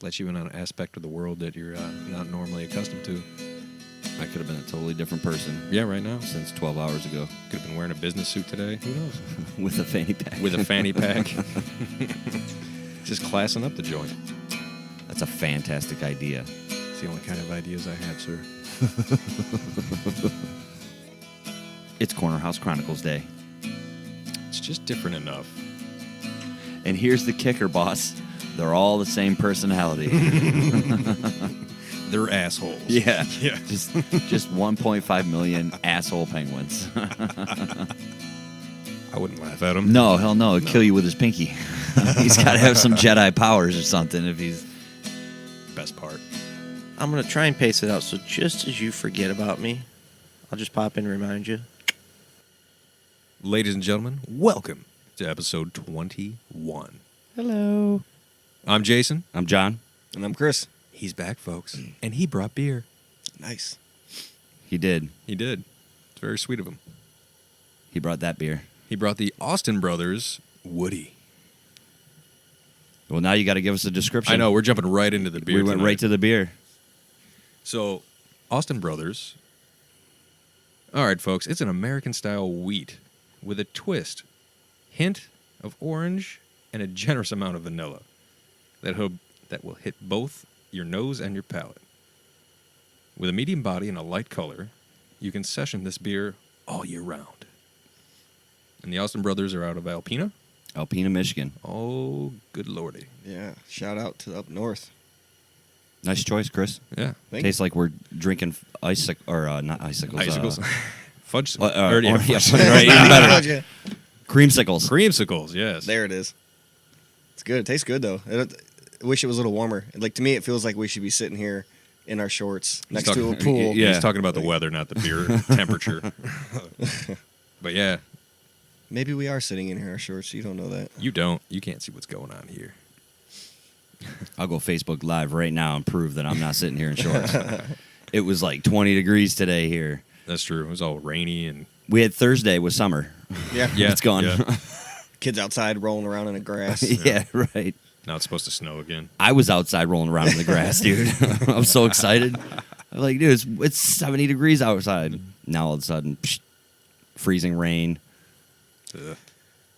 let you in on an aspect of the world that you're not normally accustomed to. I could have been a totally different person. Yeah, right now. Since 12 hours ago. Could have been wearing a business suit today. Who knows? With a fanny pack. With a fanny pack. Just classing up the joint. That's a fantastic idea. It's the only kind of ideas I have, sir. It's Corner House Chronicles Day. It's just different enough. And here's the kicker, boss. They're all the same personality. They're assholes. Yeah. Yeah. Just 1.5 million asshole penguins. I wouldn't laugh at them. No, hell no. He'll kill you with his pinky. He's got to have some Jedi powers or something if he's... Best part. I'm going to try and pace it out, so just as you forget about me, I'll just pop in and remind you. Ladies and gentlemen, welcome to episode 21. Hello. I'm Jason. I'm John. And I'm Chris. He's back, folks. And he brought beer. Nice. He did. He did. It's very sweet of him. He brought that beer. He brought the Austin Brothers Woody. Well, now you got to give us a description. I know. We're jumping right into the beer We went tonight. right to the beer. So, Austin Brothers. All right, folks. It's an American-style wheat with a twist, hint of orange, and a generous amount of vanilla that will hit both your nose and your palate. With a medium body and a light color, you can session this beer all year round. And the Austin Brothers are out of Alpena. Alpena, Michigan. Oh, good lordy. Yeah. Shout out to up north. Nice choice, Chris. Yeah. Tastes like we're drinking not icicles. Icicles. Fudge. Yeah, Or, yeah, fudge. fudge. Right, even better. Yeah. Creamsicles. Creamsicles, yes. There it is. It's good. It tastes good, though. I wish it was a little warmer. Like, to me, it feels like we should be sitting here in our shorts next to a pool. Yeah. He's talking about the weather, not the beer temperature. But yeah, Maybe we are sitting in here in our shorts. You don't know that. you don't. You can't see what's going on here. I'll go Facebook Live right now and prove that I'm not sitting here in shorts. It was like 20 degrees today here. That's true. It was all rainy and... We had Thursday was summer. Yeah. Yeah, It's gone. yeah. Kids outside rolling around in the grass. Yeah, right. Now it's supposed to snow again. I was outside rolling around in the grass, dude. I'm so excited. I'm like, dude, it's 70 degrees outside. Now all of a sudden, freezing rain. Ugh.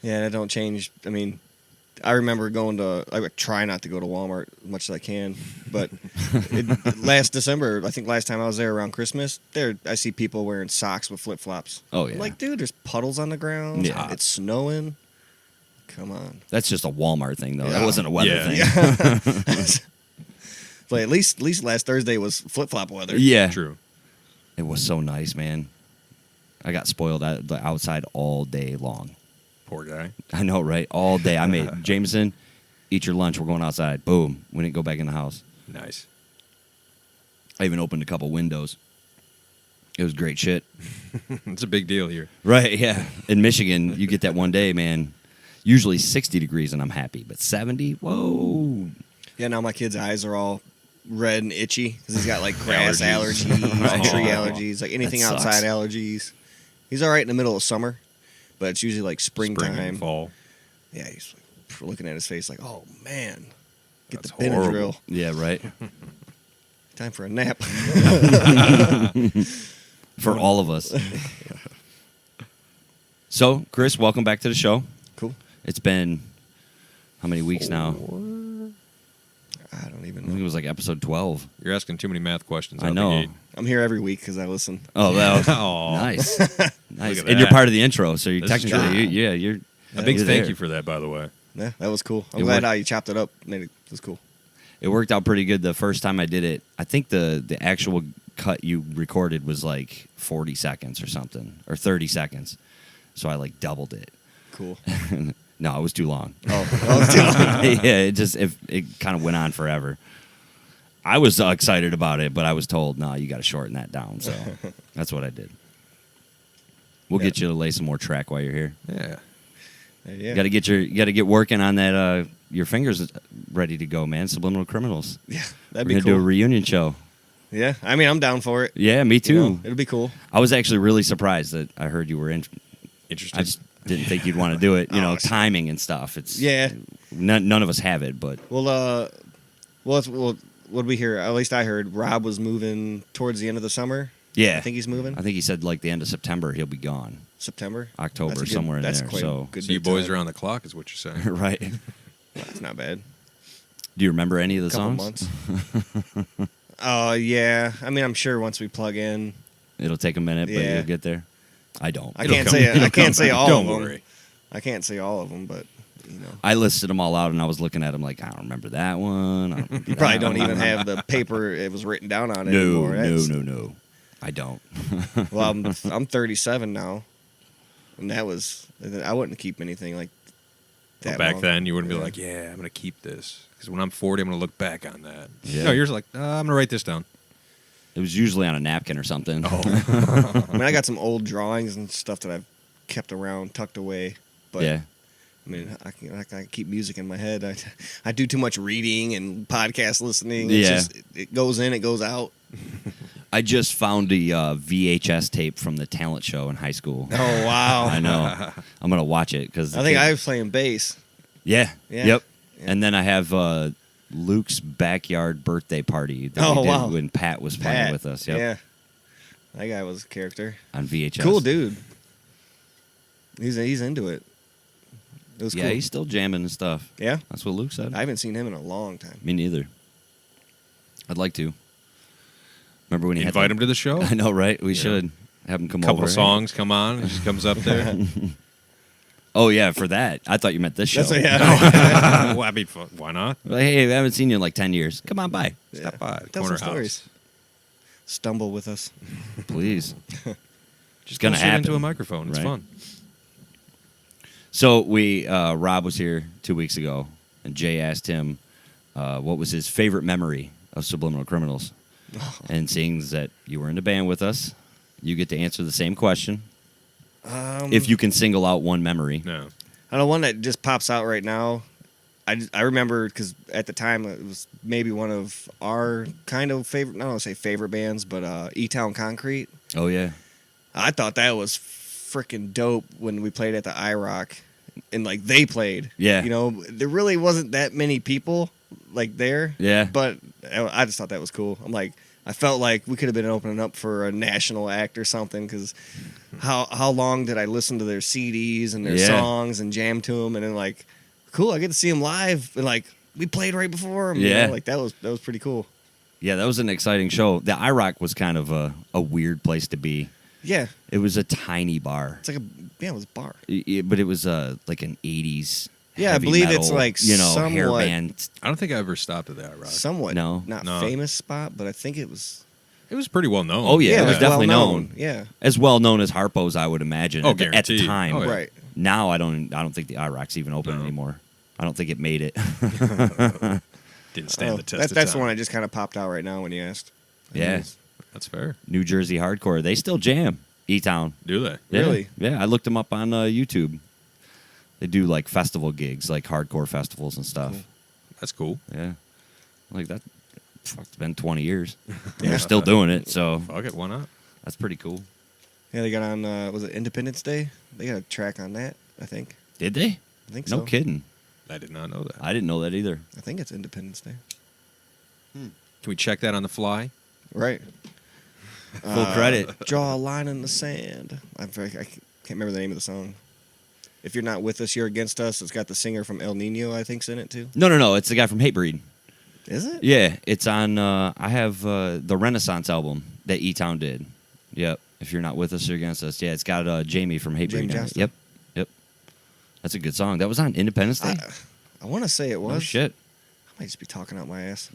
Yeah, that don't change. I mean, I remember I would try not to go to Walmart as much as I can, but last December, I think last time I was there around Christmas, I see people wearing socks with flip-flops. Oh, yeah. I'm like, dude, there's puddles on the ground. Yeah. It's snowing. Come on. That's just a Walmart thing, though. Yeah. That wasn't a weather Yeah. thing. Yeah. But at least last Thursday was flip-flop weather. Yeah. True. It was so nice, man. I got spoiled outside all day long. Poor guy. I know, right? All day. I made Jameson, eat your lunch. We're going outside. Boom. We didn't go back in the house. Nice. I even opened a couple windows. It was great shit. It's a big deal here. Right, yeah. In Michigan, you get that one day, man. Usually 60 degrees and I'm happy, but 70? Whoa. Yeah, now my kid's eyes are all red and itchy because he's got like grass Allergies. allergies, and tree Oh. allergies, like anything That sucks. outside allergies. He's all right in the middle of summer, but it's usually like springtime. Spring and fall. Yeah, he's like, looking at his face like, oh man, get That's the Benadryl. Yeah, right. Time for a nap. For all of us. So, Chris, welcome back to the show. Cool. It's been how many weeks now? I don't even I think it know. was like episode 12. You're asking too many math questions. I out the know. gate. I'm here every week because I listen. Oh, that was Aw. nice. Nice. Look at And you're that. part of the intro, so you This is technically, true. you're A big you're thank there. you for that, by the way. Yeah, that was cool. I'm It glad worked. how you chopped it up. It was cool. It worked out pretty good the first time I did it. I think the actual cut you recorded was like 40 seconds or something, or 30 seconds. So I like doubled it. Cool. No, it was too long. Oh, it's too long. Yeah, it kind of went on forever. I was excited about it, but I was told, no, you got to shorten that down. So that's what I did. We'll get you to lay some more track while you're here. Yeah. Yeah. You got to get working on that. Your fingers ready to go, man. Subliminal Criminals. Yeah, We're that'd be gonna cool. do a reunion show. Yeah, I mean, I'm down for it. Yeah, me too. You know, it'll be cool. I was actually really surprised that I heard you were in. Interesting. I just didn't think you'd want to do it. You know, Oh, timing and stuff. It's Yeah. None of us have it, but Well, Well, what did we hear? At least I heard Rob was moving towards the end of the summer. Yeah. I think he's moving. I think he said like the end of September he'll be gone. September, October, That's a good- somewhere in that's there. quite So, good So you big boys time. are on the clock, is what you're saying. right. That's not bad. Do you remember any of the Couple songs? months. Oh yeah. I mean, I'm sure once we plug in, It'll take a minute, but Yeah. you'll get there. I don't. I It'll can't come- say it'll I can't come say back. all Don't of them. worry. I can't say all of them, but you know, I listed them all out, and I was looking at them like, I don't remember that one. I don't remember you probably that don't one. even have the paper it was written down on No, anymore. no. I don't. Well, I'm 37 now, and that was I wouldn't keep anything like that. Back long. then, you wouldn't be Yeah. like, yeah, I'm going to keep this. Because when I'm 40, I'm going to look back on that. Yeah. No, you're just like, I'm going to write this down. It was usually on a napkin or something. I mean, I got some old drawings and stuff that I've kept around, tucked away. But yeah. I mean, I keep music in my head. I do too much reading and podcast listening. Yeah. It's just, it goes in, it goes out. I just found a VHS tape from the talent show in high school. Oh wow! I know. I'm gonna watch it because I think I was playing bass. Yeah. Yeah. Yep. Yeah. And then I have Luke's backyard birthday party that we Oh, did wow. when Pat was playing Pat with us. Yep. Yeah, that guy was a character. On VHS. Cool dude. He's into it. It was Yeah, cool. he's still jamming and stuff. Yeah, That's what Luke said. I haven't seen him in a long time. Me neither. I'd like to. Remember when he Invite had him to the show. I know, right? We Yeah. should have him come Couple over. songs come on, and he just comes up there. Oh yeah, for that. I thought you meant this show. That's what, yeah. Well, I mean, why not? Like, hey, I haven't seen you in like 10 years. Come on by, Stop by the Tell corner some house. stories. Stumble with us. please. Just gonna bullshit happen, into a microphone. It's right? fun. So we, Rob was here 2 weeks ago, and Jay asked him what was his favorite memory of Subliminal Criminals. And seeing that you were in the band with us, you get to answer the same question. If you can single out one memory. No. I know one that just pops out right now. I remember because at the time it was maybe one of our kind of favorite. I don't want to say favorite bands, but E-Town Concrete. Oh yeah, I thought that was freaking dope when we played at the IROC, and like they played. Yeah. You know, there really wasn't that many people like there. Yeah. But I just thought that was cool. I'm like, I felt like we could have been opening up for a national act or something because how long did I listen to their CDs and their Yeah. songs and jam to them, and then like, cool, I get to see them live, and like we played right before them. Yeah. Like that was pretty cool. yeah, that was an exciting show. The IROC was kind of a weird place to be. Yeah. It was a tiny bar, It's like it was a bar. but it was like an '80s. Yeah, I heavy believe it's metal, like hair somewhat- band. I don't think I ever stopped at that rock. Somewhat No. not No. famous spot, but I think it was. It was pretty well known. Oh, yeah, it was definitely well-known. known. Yeah. as well known as Harpo's, I would imagine. Oh, at the guaranteed. time, Oh, yeah. Right. Now I don't think the IROC's even open No. anymore. I don't think it made it. Didn't stand Oh, the test. that's of the time. one I just kind of popped out right now when you asked. Yeah. That's fair. New Jersey hardcore. They still jam E-Town. Do they? Yeah. Really? Yeah, I looked them up on YouTube. They do like festival gigs, like hardcore festivals and stuff. Cool. That's cool. Yeah, like that. Fuck, it's been 20 years. They're still doing it, so Fuck it, why not? that's pretty cool. Yeah, they got on. Was it Independence Day? They got a track on that. I think. Did they? I think No so. kidding. I did not know that. I didn't know that either. I think it's Independence Day. Can we check that on the fly? Right. Full credit. Draw a line in the sand. I can't remember the name of the song. If you're not with us, you're against us. It's got the singer from El Nino, I think's in it too. No. It's the guy from Hatebreed. Is it? Yeah, it's on. I have the Renaissance album that E-Town did. Yep. If you're not with us, you're against us. Yeah, it's got Jamie from Hatebreed. Jamie on it. Johnston. Yep. That's a good song. That was on Independence Day. I want to say it was. Oh shit. I might just be talking out my ass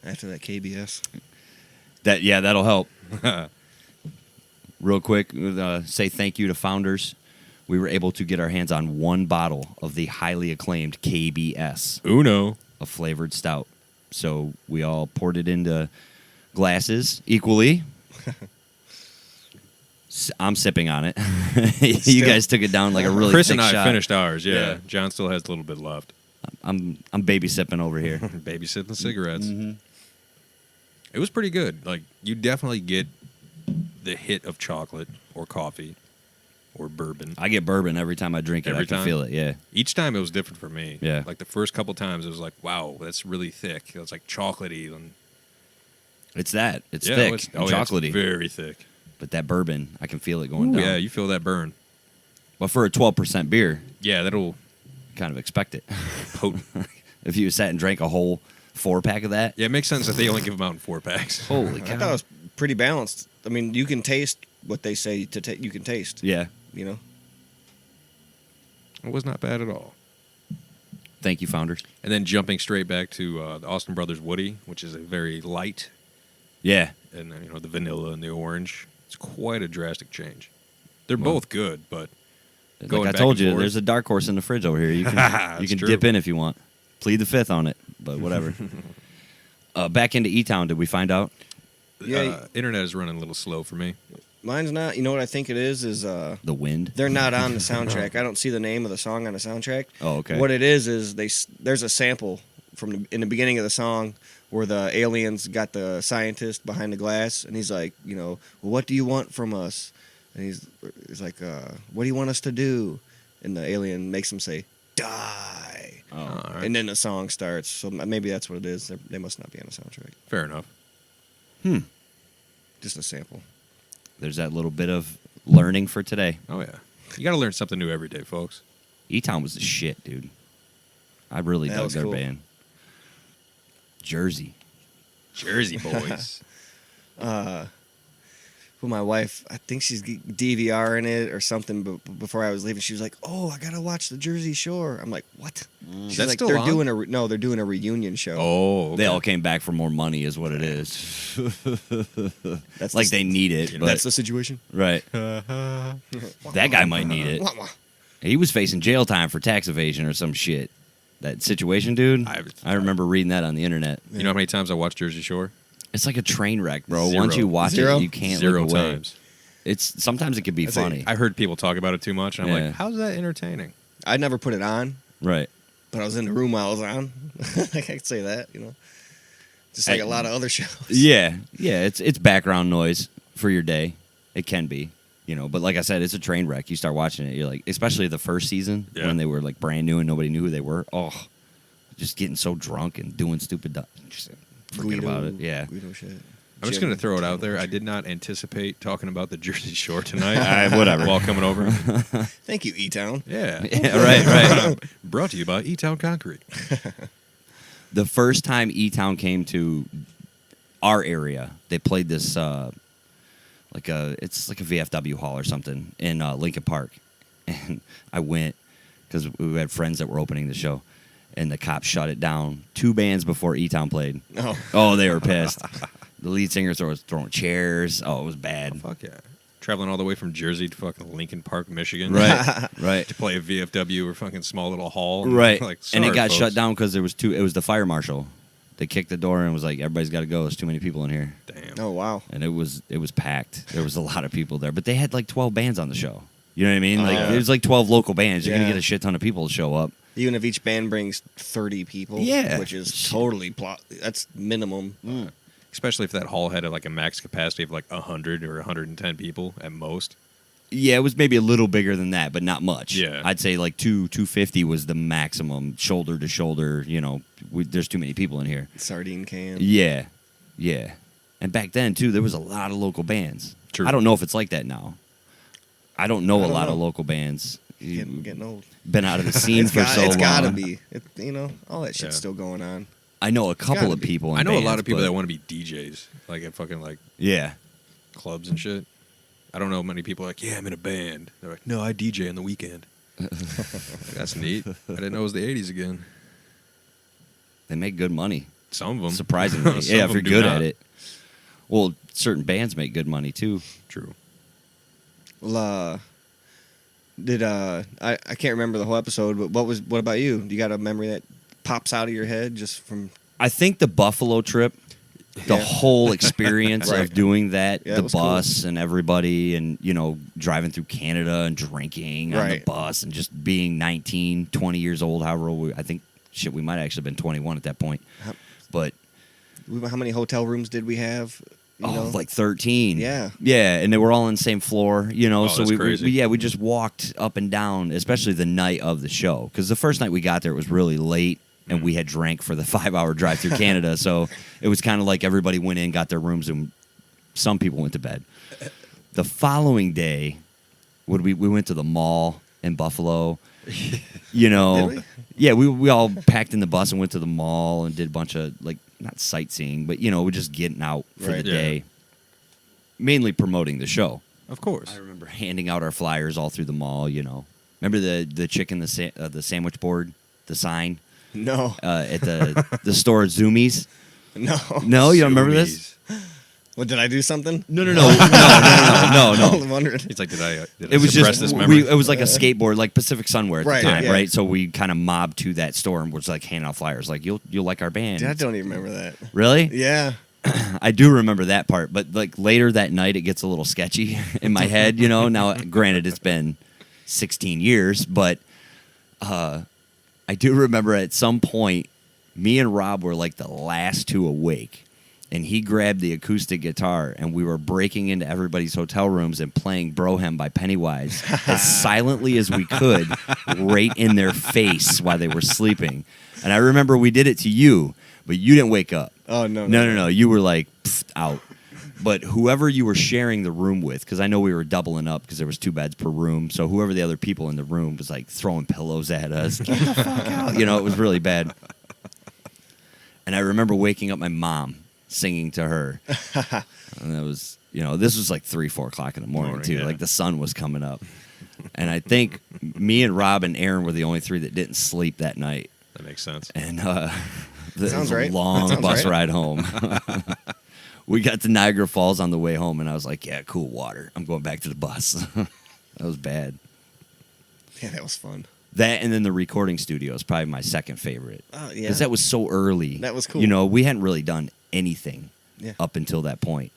after that KBS. That'll help. Real quick, say thank you to Founders. We were able to get our hands on one bottle of the highly acclaimed KBS, Uno. a flavored stout. So we all poured it into glasses equally. I'm sipping on it. You Still- guys took it down like a really Chris thick and I shot. finished ours. Yeah. Yeah. John still has a little bit left. I'm baby sipping over here. Babysitting cigarettes. Mm-hmm. It was pretty good. Like you definitely get the hit of chocolate or coffee, or bourbon. I get bourbon every time I drink it. Every I can time? feel it. Yeah. Each time it was different for me. Yeah. Like the first couple times, it was like, wow, that's really thick. It was like chocolatey. And It's that. It's yeah, thick it's, and oh, yeah, chocolately. it's very thick. But that bourbon, I can feel it going Ooh, down. yeah, you feel that burn. But for a 12% beer, Yeah, that'll kind of expect it. potent. If you sat and drank a whole 4-pack of that, Yeah, it makes sense that they only give them out in 4-packs. holy I cow. thought it was pretty balanced. I mean, you can taste what they say you can taste. Yeah. You know. It was not bad at all. Thank you, Founders. And then jumping straight back to the Austin Brothers Woody, which is a very light, Yeah. and then, the vanilla and the orange. It's quite a drastic change. They're Well, both good, but Like going I back told and you, forth. there's a dark horse in the fridge over here. You can That's true. dip in if you want. Plead the fifth on it, but whatever. Back into E-Town, did we find out? Yeah. Internet is running a little slow for me. Mine's not. You know what I think it is? The wind? They're not on the soundtrack. I don't see the name of the song on the soundtrack. Oh, okay. What it is there's a sample in the beginning of the song where the aliens got the scientist behind the glass, and he's like, well, what do you want from us? And he's like, what do you want us to do? And the alien makes him say, die. Oh. All right. And then the song starts. So maybe that's what it is. They must not be on the soundtrack. Fair enough. Just a sample. There's that little bit of learning for today. Oh, yeah. You got to learn something new every day, folks. E-Town was the shit, dude. I really That dug was their cool. band. Jersey. Jersey boys. Well, my wife, I think she's DVRing it or something. But before I was leaving, she was like, "Oh, I gotta watch the Jersey Shore." I'm like, "What?" She's That's like, still "They're on? doing they're doing a reunion show." Oh, okay. They all came back for more money is what it is. that's Like the, they need it. But, that's the situation. right. That guy might need it. Wah, wah. He was facing jail time for tax evasion or some shit. That situation, dude. I remember reading that on the internet. You know how many times I watched Jersey Shore? It's like a train wreck, bro. Zero. Once you watch Zero? it, you can't Zero look away. times. It's sometimes it can be funny. I heard people talk about it too much, and I'm Yeah. like, how's that entertaining? I never put it on, Right. but I was in the room while I was on. I could say that, just like Hey. a lot of other shows. Yeah. Yeah, it's background noise for your day. It can be, but like I said, it's a train wreck. You start watching it, you're like, especially the first season Yeah. when they were like brand new and nobody knew who they were. Oh, just getting so drunk and doing stupid just forget about it. Yeah. Guido shit. I'm just Jim, going to throw it out there. I did not anticipate talking about the Jersey Shore tonight. Whatever. While coming over. Thank you, E-Town. Yeah. Yeah, right. Brought to you by E-Town Concrete. The first time E-Town came to our area, they played this it's like a VFW hall or something in Lincoln Park, and I went because we had friends that were opening the show, and the cops shut it down 2 bands before E-Town played. Oh, they were pissed. The lead singer was throwing chairs. Oh, it was bad. Fuck yeah. Traveling all the way from Jersey to fucking Lincoln Park, Michigan. Right, right, To play a VFW or fucking small little hall. right. Like, And it sorry, got folks. shut down because it was the fire marshal. They kicked the door and was like, everybody's got to go. There's too many people in here. Damn. Oh, wow. And it was packed. There was a lot of people there, but they had like 12 bands on the show. You know what I mean? Like yeah. there's like 12 local bands. You're Yeah. gonna get a shit ton of people to show up. Even if each band brings 30 people, Yeah. which is totally that's minimum. Especially if that hall had like a max capacity of like 100 or 110 people at most. Yeah, it was maybe a little bigger than that, but not much. Yeah. I'd say like 250 was the maximum, shoulder to shoulder. There's too many people in here. Sardine can. Yeah, yeah. And back then too, there was a lot of local bands. True. I don't know if it's like that now. I don't know I a don't lot know. of local bands. Getting old. Been out of the scene for so long. It's gotta be. All that shit's Yeah. still going on. I know a couple gotta of be. people. In I know a lot bands, of people but- that want to be DJs, like at fucking like Yeah. clubs and shit. I don't know many people like, yeah, I'm in a band. They're like, no, I DJ on the weekend. That's neat. I didn't know it was the 80s again. They make good money. Some of them. Surprisingly. Some Yeah, of if you're them do good not. at it. Well, certain bands make good money too. True. Well, I can't remember the whole episode, but what about you? Do you got a memory that pops out of your head just from? I think the Buffalo trip, the Yeah. whole experience Right. of doing that, Yeah, the it was cool. bus and everybody, and driving through Canada and drinking on the Right. bus and just being 19, 20 years old, however old I think we might have actually been 21 at that point. Yep. But How many hotel rooms did we have? know? like 13. Yeah. Yeah, and they were all on the same floor, you know. Oh, so that's we crazy. we just walked up and down, especially the night of the show, because the first night we got there it was really late, and we had drank for the 5-hour drive through Canada, so it was kind of like everybody went in, got their rooms, and some people went to bed. The following day, we went to the mall in Buffalo. You know, Did we? yeah, we all packed in the bus and went to the mall and did a bunch of, like, not sightseeing, but, you know, we're just getting out for Right. the Yeah. day, mainly promoting the show. Of course. I remember handing out our flyers all through the mall, you know. Remember the chicken, the sandwich board, the sign No. at the store at Zoomies? No. No, you don't remember this? What, did I do something? No. I'm wondering. He's like, did I It was suppress just this memory? it was like a skateboard, like Pacific Sunwear at Right, the time, yeah. right? So we kind of mobbed to that store and was like handing out flyers, like you'll like our band. Dude, I don't even remember that. Really? Yeah. I do remember that part, but like later that night, it gets a little sketchy in my head. You know, now granted it's been 16 years, but I do remember at some point, me and Rob were like the last two awake. And he grabbed the acoustic guitar, and we were breaking into everybody's hotel rooms and playing Brohem by Pennywise as silently as we could, right in their face while they were sleeping. And I remember we did it to you, but you didn't wake up. Oh, no. No. You were like out. But whoever you were sharing the room with, because I know we were doubling up because there was 2 beds per room, so whoever the other people in the room was like throwing pillows at us. Get the fuck out. You know, it was really bad. And I remember waking up my mom, singing to her. And it was, you know, this was like 3-4 o'clock in the morning too. Yeah. Like the sun was coming up. And I think me and Rob and Aaron were the only 3 that didn't sleep that night. That makes sense. And it was Sounds a right. long Sounds bus right. ride home. We got to Niagara Falls on the way home, and I was like, yeah, cool water. I'm going back to the bus. That was bad. Yeah, that was fun. That and then the recording studio is probably my second favorite. Oh, yeah. Because that was so early. That was cool. You know, we hadn't really done anything Yeah. up until that point.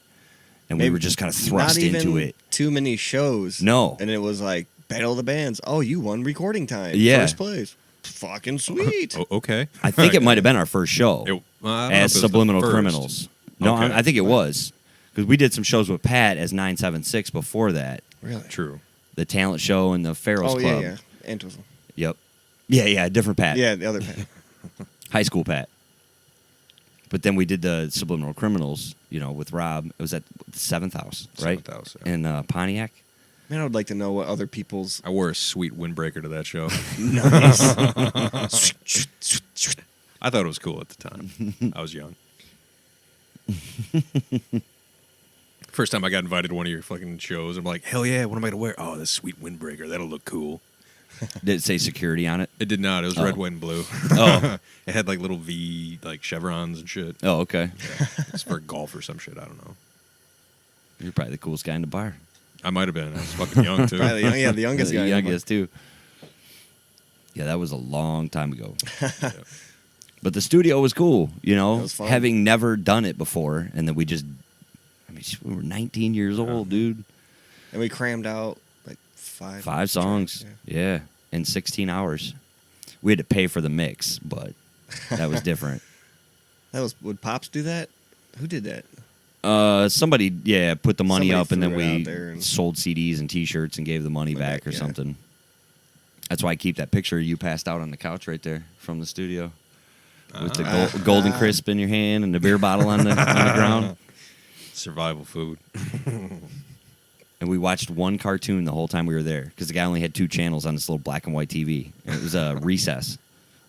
And we Maybe were just kind of thrust not even into it. Too many shows. No. And it was like, Battle of the Bands. Oh, you won recording time. Yeah. First place. Fucking sweet. Oh, okay. I think it might have been our first show I don't know if it as was the Subliminal first. Criminals. No, Okay. I think it was. Because we did some shows with Pat as 976 before that. Really? True. The talent show and the Pharaoh's Oh, Club. yeah. Entwistle. Yep. Yeah, different Pat. Yeah, the other Pat. High school Pat. But then we did the Subliminal Criminals, you know, with Rob. It was at the 7th House, right? 7th House, yeah. In Pontiac. Man, I would like to know what other people's. I wore a sweet windbreaker to that show. Nice. I thought it was cool at the time. I was young. First time I got invited to one of your fucking shows, I'm like, hell yeah, what am I going to wear? Oh, this sweet windbreaker. That'll look cool. Did it say security on it? It did not. It was Oh. red, white, and blue. Oh. It had like little V, like chevrons and shit. Oh, okay. It's for golf or some shit. I don't know. You're probably the coolest guy in the bar. I might have been. I was fucking young, too. Probably the youngest guy. The youngest, too. Yeah, that was a long time ago. Yeah. But the studio was cool, you It know, was fun. having never done it before. And then we just, I mean, we were 19 years old, dude. And we crammed out like 5 5 songs. tracks, Yeah. In 16 hours. We had to pay for the mix, but that was different. That was. Would Pops do that? Who did that? Somebody, put the money Somebody up, and then threw it we out there and- sold CDs and T-shirts and gave the money Went back back, or yeah. something. That's why I keep that picture of you passed out on the couch right there from the studio with the golden crisp in your hand and the beer bottle on the ground. Survival food. And we watched one cartoon the whole time we were there because the guy only had 2 channels on this little black and white TV. And it was Recess.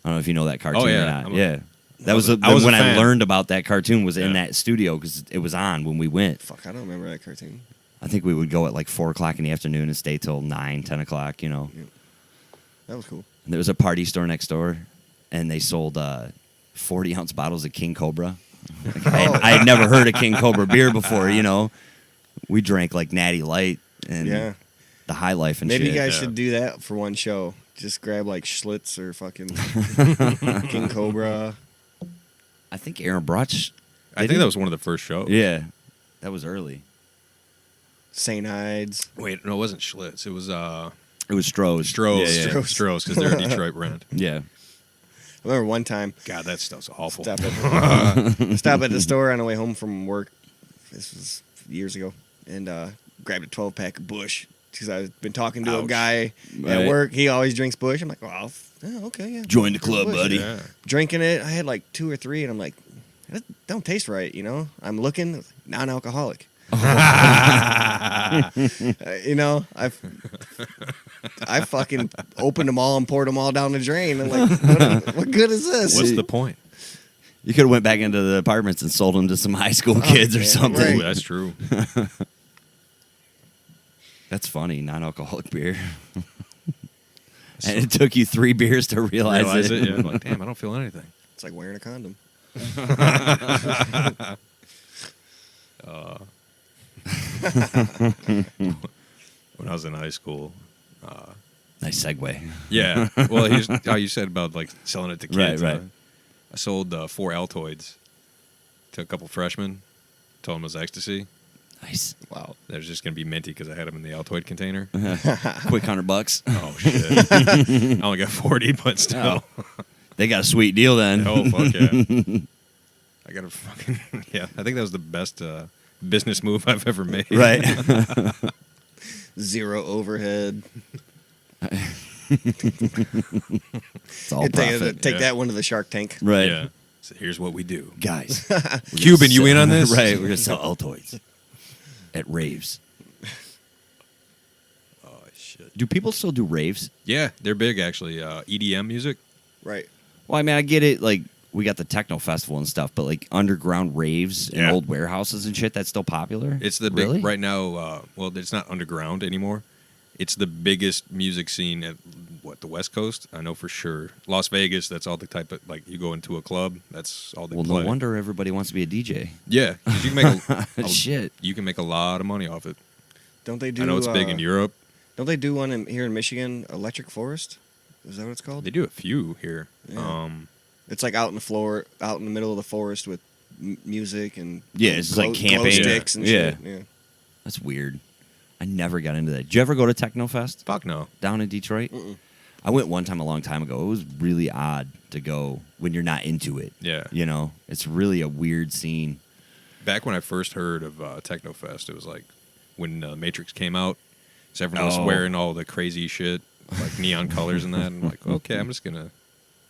I don't know if you know that cartoon yeah. or not. I'm a- Yeah. That was I was a when I fan. learned about that cartoon was in Yeah. that studio because it was on when we went. Fuck, I don't remember that cartoon. I think we would go at like 4 o'clock in the afternoon and stay till 9, 10 o'clock, you know. That was cool. And there was a party store next door, and they sold 40-ounce bottles of King Cobra. Like, I had never heard of King Cobra beer before, you know. We drank like Natty Light and Yeah. the High Life and Maybe shit. you guys yeah. should do that for one show. Just grab like Schlitz or fucking King Cobra. I think Aaron Brotch. I think that was one of the first shows. Yeah, that was early. St. Ides. Wait, no, it wasn't Schlitz. It was It was Stroh's. Stroh's. Yeah, yeah. Stroh's, because they're a Detroit brand. Yeah. I remember one time God, that stuff's awful. stop at the store on the way home from work This was years ago, and grabbed a 12-pack of Busch because I've been talking to a Ouch. guy Right. at work. He always drinks Busch. I'm like, well, okay, yeah. Join the Drink club, Busch. buddy. Yeah. Drinking it, I had like 2 or 3, and I'm like, that don't taste right, you know. I'm looking non-alcoholic. You know, I fucking opened them all and poured them all down the drain. I'm like, what good is this? What's the point? You could have went back into the apartments and sold them to some high school kids or yeah, something. right. Ooh, that's true. That's funny, non-alcoholic beer. And it took you 3 beers to realize it. Yeah. I'm like, damn, I don't feel anything. It's like wearing a condom. When I was in high school. Nice segue. Yeah. Well, here's how you said about like selling it to kids. Right. I sold 4 Altoids to a couple freshmen. Told them it was ecstasy. Nice. Wow. They was just gonna be minty because I had them in the Altoid container. Quick $100. Oh shit! I only got 40, but still. They got a sweet deal then. Oh fuck yeah! I got a fucking yeah. I think that was the best business move I've ever made. Right. Zero overhead. It's all profit. Take yeah. that one to the Shark Tank. Right. Yeah. So here's what we do. Guys. Cuban, you in on this? Right. We're going to sell Altoids at raves. Oh shit! Do people still do raves? Yeah, they're big actually. EDM music. Right. Well, I mean, I get it. Like, we got the techno festival and stuff, but like underground raves in Yeah. old warehouses and shit, that's still popular? It's the Really? big right now. Well, it's not underground anymore. It's the biggest music scene at the West Coast. I know for sure. Las Vegas. That's all the type of like you go into a club. That's all they Well, play. no wonder everybody wants to be a DJ. Yeah, 'cause you can make Shit. You can make a lot of money off it. Don't they do? I know it's big in Europe. Don't they do one here in Michigan? Electric Forest. Is that what it's called? They do a few here. Yeah. It's like out in the middle of the forest with music and Yeah, it's like glow camping. sticks and Yeah. shit. Yeah. That's weird. I never got into that. Did you ever go to Technofest Fuck no. down in Detroit? Mm-mm. I went one time a long time ago. It was really odd to go when you're not into it. Yeah. You know, it's really a weird scene. Back when I first heard of Technofest, it was like when Matrix came out. So everyone was Oh. wearing all the crazy shit, like neon colors and that. And I'm like, okay, I'm just gonna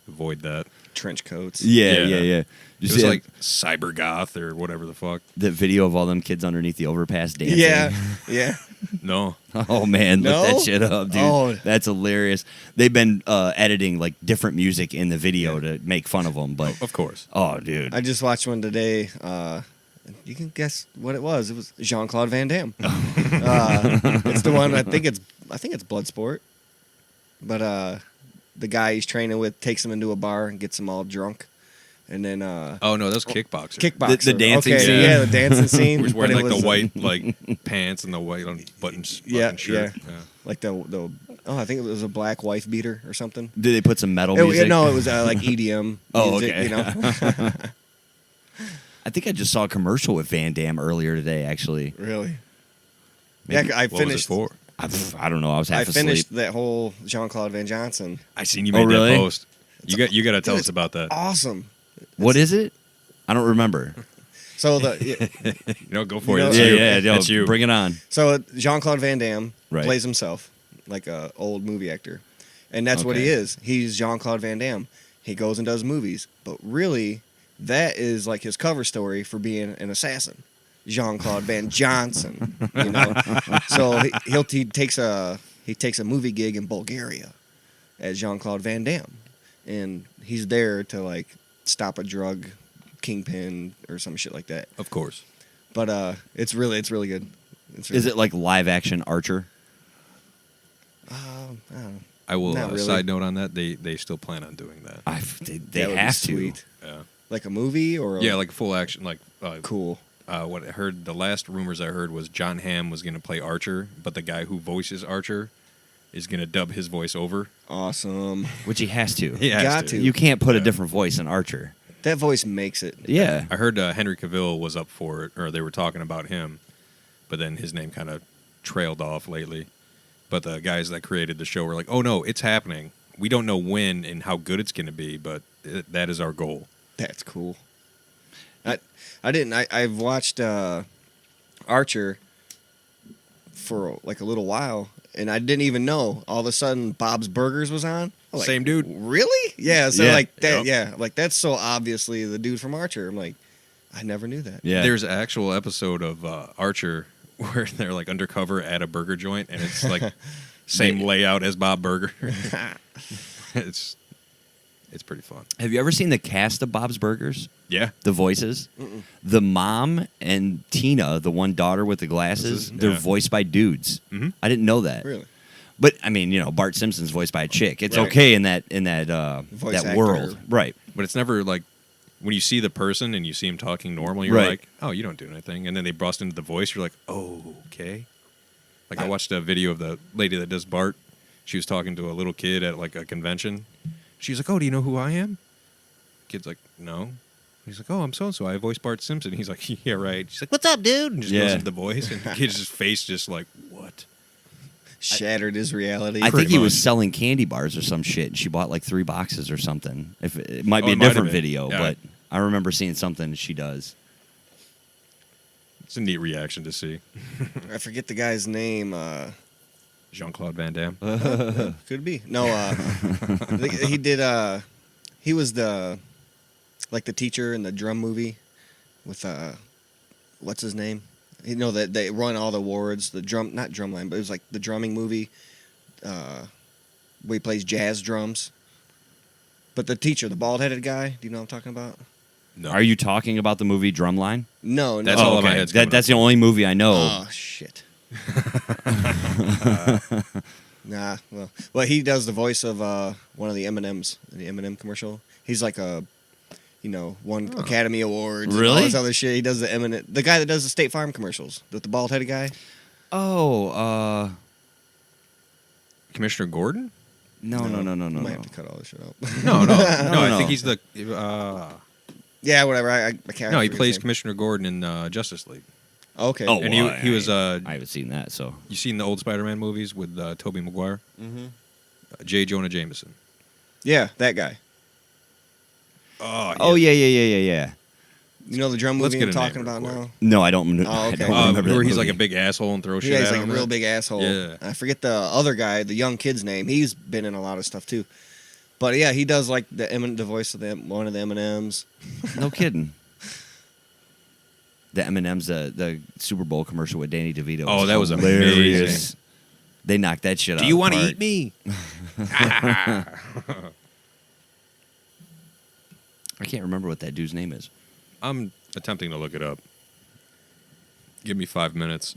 avoid that. Trench coats. Yeah. It You was see like cyber goth or whatever the fuck. that video of all them kids underneath the overpass dancing? Yeah. Yeah. No. Oh man, No? look that shit up, dude. Oh. That's hilarious. They've been editing like different music in the video to make fun of them, but Of course. oh, dude. I just watched one today. You can guess what it was. It was Jean Claude Van Damme. It's the one. I think it's Bloodsport. But the guy he's training with takes him into a bar and gets him all drunk, and then Oh no, that's kickboxer. kickboxer. The dancing okay, scene. Yeah, the dancing scene. He was wearing but it like was, the white like pants and the white buttons. Yeah, shirt. yeah. like the I think it was a black wife beater or something. Did they put some metal It, music? no, it was like EDM. Oh, music, okay. You know, I think I just saw a commercial with Van Damme earlier today, actually. really. Maybe- Yeah, I What was it finished. for? I don't know. I was half I finished asleep. that whole Jean Claude Van Johnson. I seen you Oh, made really? that post. You got to tell Dude, us about that. Awesome. What is it? I don't remember. So the Go for You it. know- That's yeah, you. yeah. yo, That's you. Bring it on. so Jean Claude Van Damme Right. plays himself like a old movie actor, and that's what he Okay. is. He's Jean Claude Van Damme. He goes and does movies, but really, that is like his cover story for being an assassin. Jean Claude Van Johnson, you know. So he takes a movie gig in Bulgaria as Jean Claude Van Damme, and he's there to like stop a drug kingpin or some shit like that. Of course. But it's really good. Is it like live action Archer? I don't know. I will. Not really. Side note on that, they still plan on doing that. They That would be have to. sweet. Yeah. Like a movie or Yeah, like full action. Like cool. what I heard. The last rumors I heard was John Hamm was going to play Archer, but the guy who voices Archer is going to dub his voice over. Awesome. Which he has to. He has Got to. You can't put a Yeah. different voice in Archer. That voice makes it. Yeah. I heard Henry Cavill was up for it, or they were talking about him, but then his name kind of trailed off lately. But the guys that created the show were like, "Oh no, it's happening. We don't know when and how good it's going to be, but that is our goal." That's cool. I've watched Archer for like a little while, and I didn't even know. All of a sudden, Bob's Burgers was on. I'm like, Same dude. Really? Yeah. So Yeah. like that. Yep. Yeah. Like that's so obviously the dude from Archer. I'm like, I never knew that. Yeah. There's an actual episode of Archer where they're like undercover at a burger joint, and it's like same layout as Bob Burger. it's pretty fun. Have you ever seen the cast of Bob's Burgers? Yeah. The voices? The mom and Tina, the one daughter with the glasses, they're Yeah. voiced by dudes. Mhm. I didn't know that. Really? But I mean, Bart Simpson's voiced by a chick. It's Right. okay in that Voice that actor. world, right? But it's never like when you see the person and you see him talking normal, you're Right. like, oh, you don't do anything. And then they bust into the voice, you're like, oh, okay. Like I watched a video of the lady that does Bart. She was talking to a little kid at like a convention. She's like, oh, do you know who I am? Kid's like, no. He's like, oh, I'm so-and-so. I voice Bart Simpson. He's like, yeah, right. She's like, what's up, dude? And just goes Yeah. into the voice. And the kid's face just like, what? Shattered his reality. I think he was much. selling candy bars or some shit, and she bought like 3 boxes or something. If it might be Oh, a it might have different been. video, Yeah. but I remember seeing something she does. It's a neat reaction to see. I forget the guy's name. Jean Claude Van Damme. Could be. No, he did. He was the teacher in the drum movie with what's his name? That they run all the awards. The drum, not Drumline, but it was like the drumming movie, where he plays jazz drums. But the teacher, the bald-headed guy, do you know what I'm talking about? No. Are you talking about the movie Drumline? No, That's no. all in my head's coming That's the only movie I know. Oh shit. Nah. Well, he does the voice of one of the M&Ms in the M&M commercial. He's like won Academy Awards. And all Really? this other shit. He does the M&M. The guy that does the State Farm commercials, the bald-headed guy. Oh, Commissioner Gordon? no. I might have to cut all this shit out. No, no. I no. think he's the... Yeah, whatever. I can't. no, he forget plays his name. Commissioner Gordon in Justice League. Okay. Oh, And well, he was... I haven't seen that, so. you seen the old Spider-Man movies with Tobey Maguire? Mm-hmm. J. Jonah Jameson. Yeah, that guy. Oh, yeah. You know the drum Let's movie get I'm a name talking about real now? quick. No, I don't, Oh, I okay. don't remember where that he's like movie. a big asshole and throws shit Yeah, at he's like him. a real big asshole. Yeah. I forget the other guy, the young kid's name. He's been in a lot of stuff too. But yeah, he does like the voice of one of the M&Ms. No kidding. The M&M's, the Super Bowl commercial with Danny DeVito. Oh, that was hilarious. amazing. They knocked that shit out. Do you want want to eat me? I can't remember what that dude's name is. I'm attempting to look it up. Give me 5 minutes.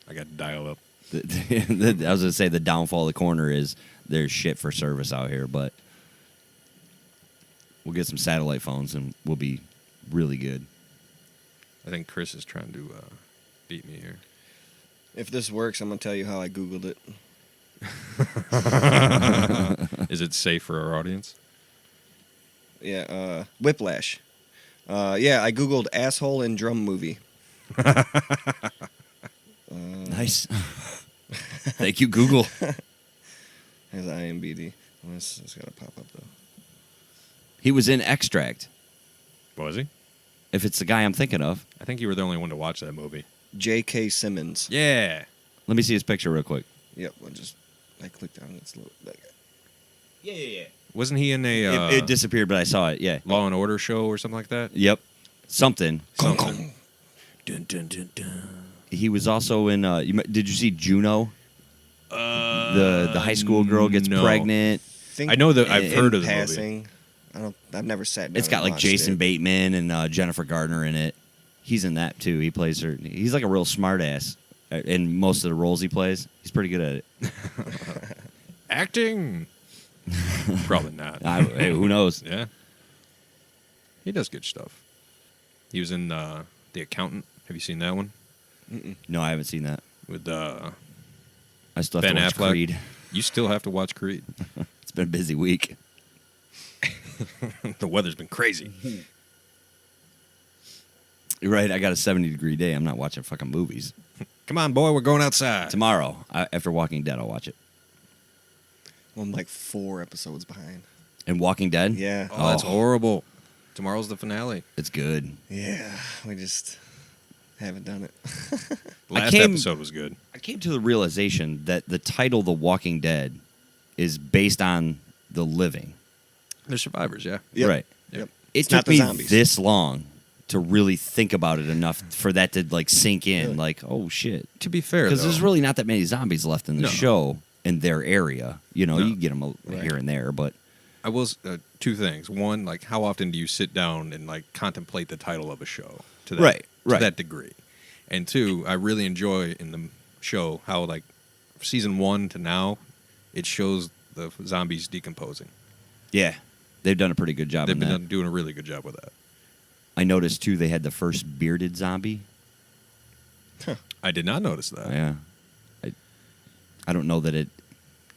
I got to dial up. I was going to say the downfall of the corner is there's shit for service out here, but we'll get some satellite phones and we'll be really good. I think Chris is trying to beat me here. If this works, I'm gonna tell you how I Googled it. Is it safe for our audience? Yeah, Whiplash. Yeah, I Googled asshole in drum movie. Nice. Thank you, Google. Has IMDb. It's gotta pop up though. He was in Extract. Was he? If it's the guy I'm thinking of. I think you were the only one to watch that movie. J.K. Simmons. Yeah. Let me see his picture real quick. Yep. I clicked on it. It's that guy. Yeah. Wasn't he in a It disappeared, but I saw it. Yeah. Law and Order show or something like that? Yep. Something. Something. Dun, dun, dun, dun. He was also in. Did you see Juno? The high school girl gets no. pregnant. I know that I've in heard of the movie. passing. I've never sat down. It's got and like watched Jason it. Bateman and Jennifer Gardner in it. He's in that too. He plays her. He's like a real smart ass in most of the roles he plays. He's pretty good at it. Acting? Probably not. Hey, who knows? Yeah. He does good stuff. He was in The Accountant. Have you seen that one? No, I haven't seen that. With I still have Ben to watch Affleck. Creed. You still have to watch Creed. It's been a busy week. The weather's been crazy. You're right. I got a 70-degree day. I'm not watching fucking movies. Come on, boy. We're going outside. Tomorrow, after Walking Dead, I'll watch it. I'm like 4 episodes behind. And Walking Dead? Yeah. Oh, that's horrible. Tomorrow's the finale. It's good. Yeah. We just Haven't done it. Last came- episode was good. I came to the realization that the title The Walking Dead is based on the living. They're survivors, yeah. Yep. Right. Yep. It It's not took the me zombies. this long to really think about it enough for that to like sink in. Really? Like, oh shit. To be fair, Because though, there's really not that many zombies left in the No. show in their area. You know, No. you get them Right. here and there, but I will two things. One, like how often do you sit down and like contemplate the title of a show to that Right. to that degree? And two, I really enjoy in the show how like season 1 to now, it shows the zombies decomposing. yeah, they've done a pretty good job They've in been that. doing a really good job with that. I noticed too they had the first bearded zombie. I did not notice that. Yeah, I don't know that it.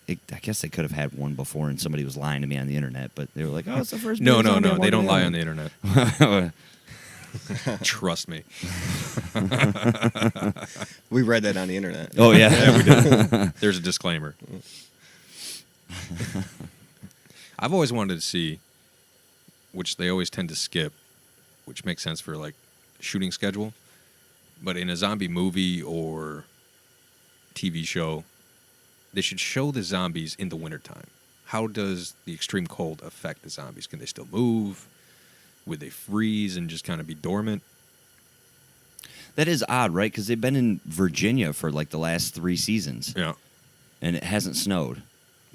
I guess they could have had one before, and somebody was lying to me on the internet. But they were like, "Oh, it's the first." No, bearded zombie I'm they don't walking lie on the around." internet. Trust me. We read that on the internet. Oh yeah, Yeah, we did. There's a disclaimer. I've always wanted to see, which they always tend to skip, which makes sense for like shooting schedule, but in a zombie movie or TV show, they should show the zombies in the wintertime. How does the extreme cold affect the zombies? Can they still move? Would they freeze and just kind of be dormant? That is odd, right? Because they've been in Virginia for like the last 3 seasons, Yeah. and it hasn't snowed.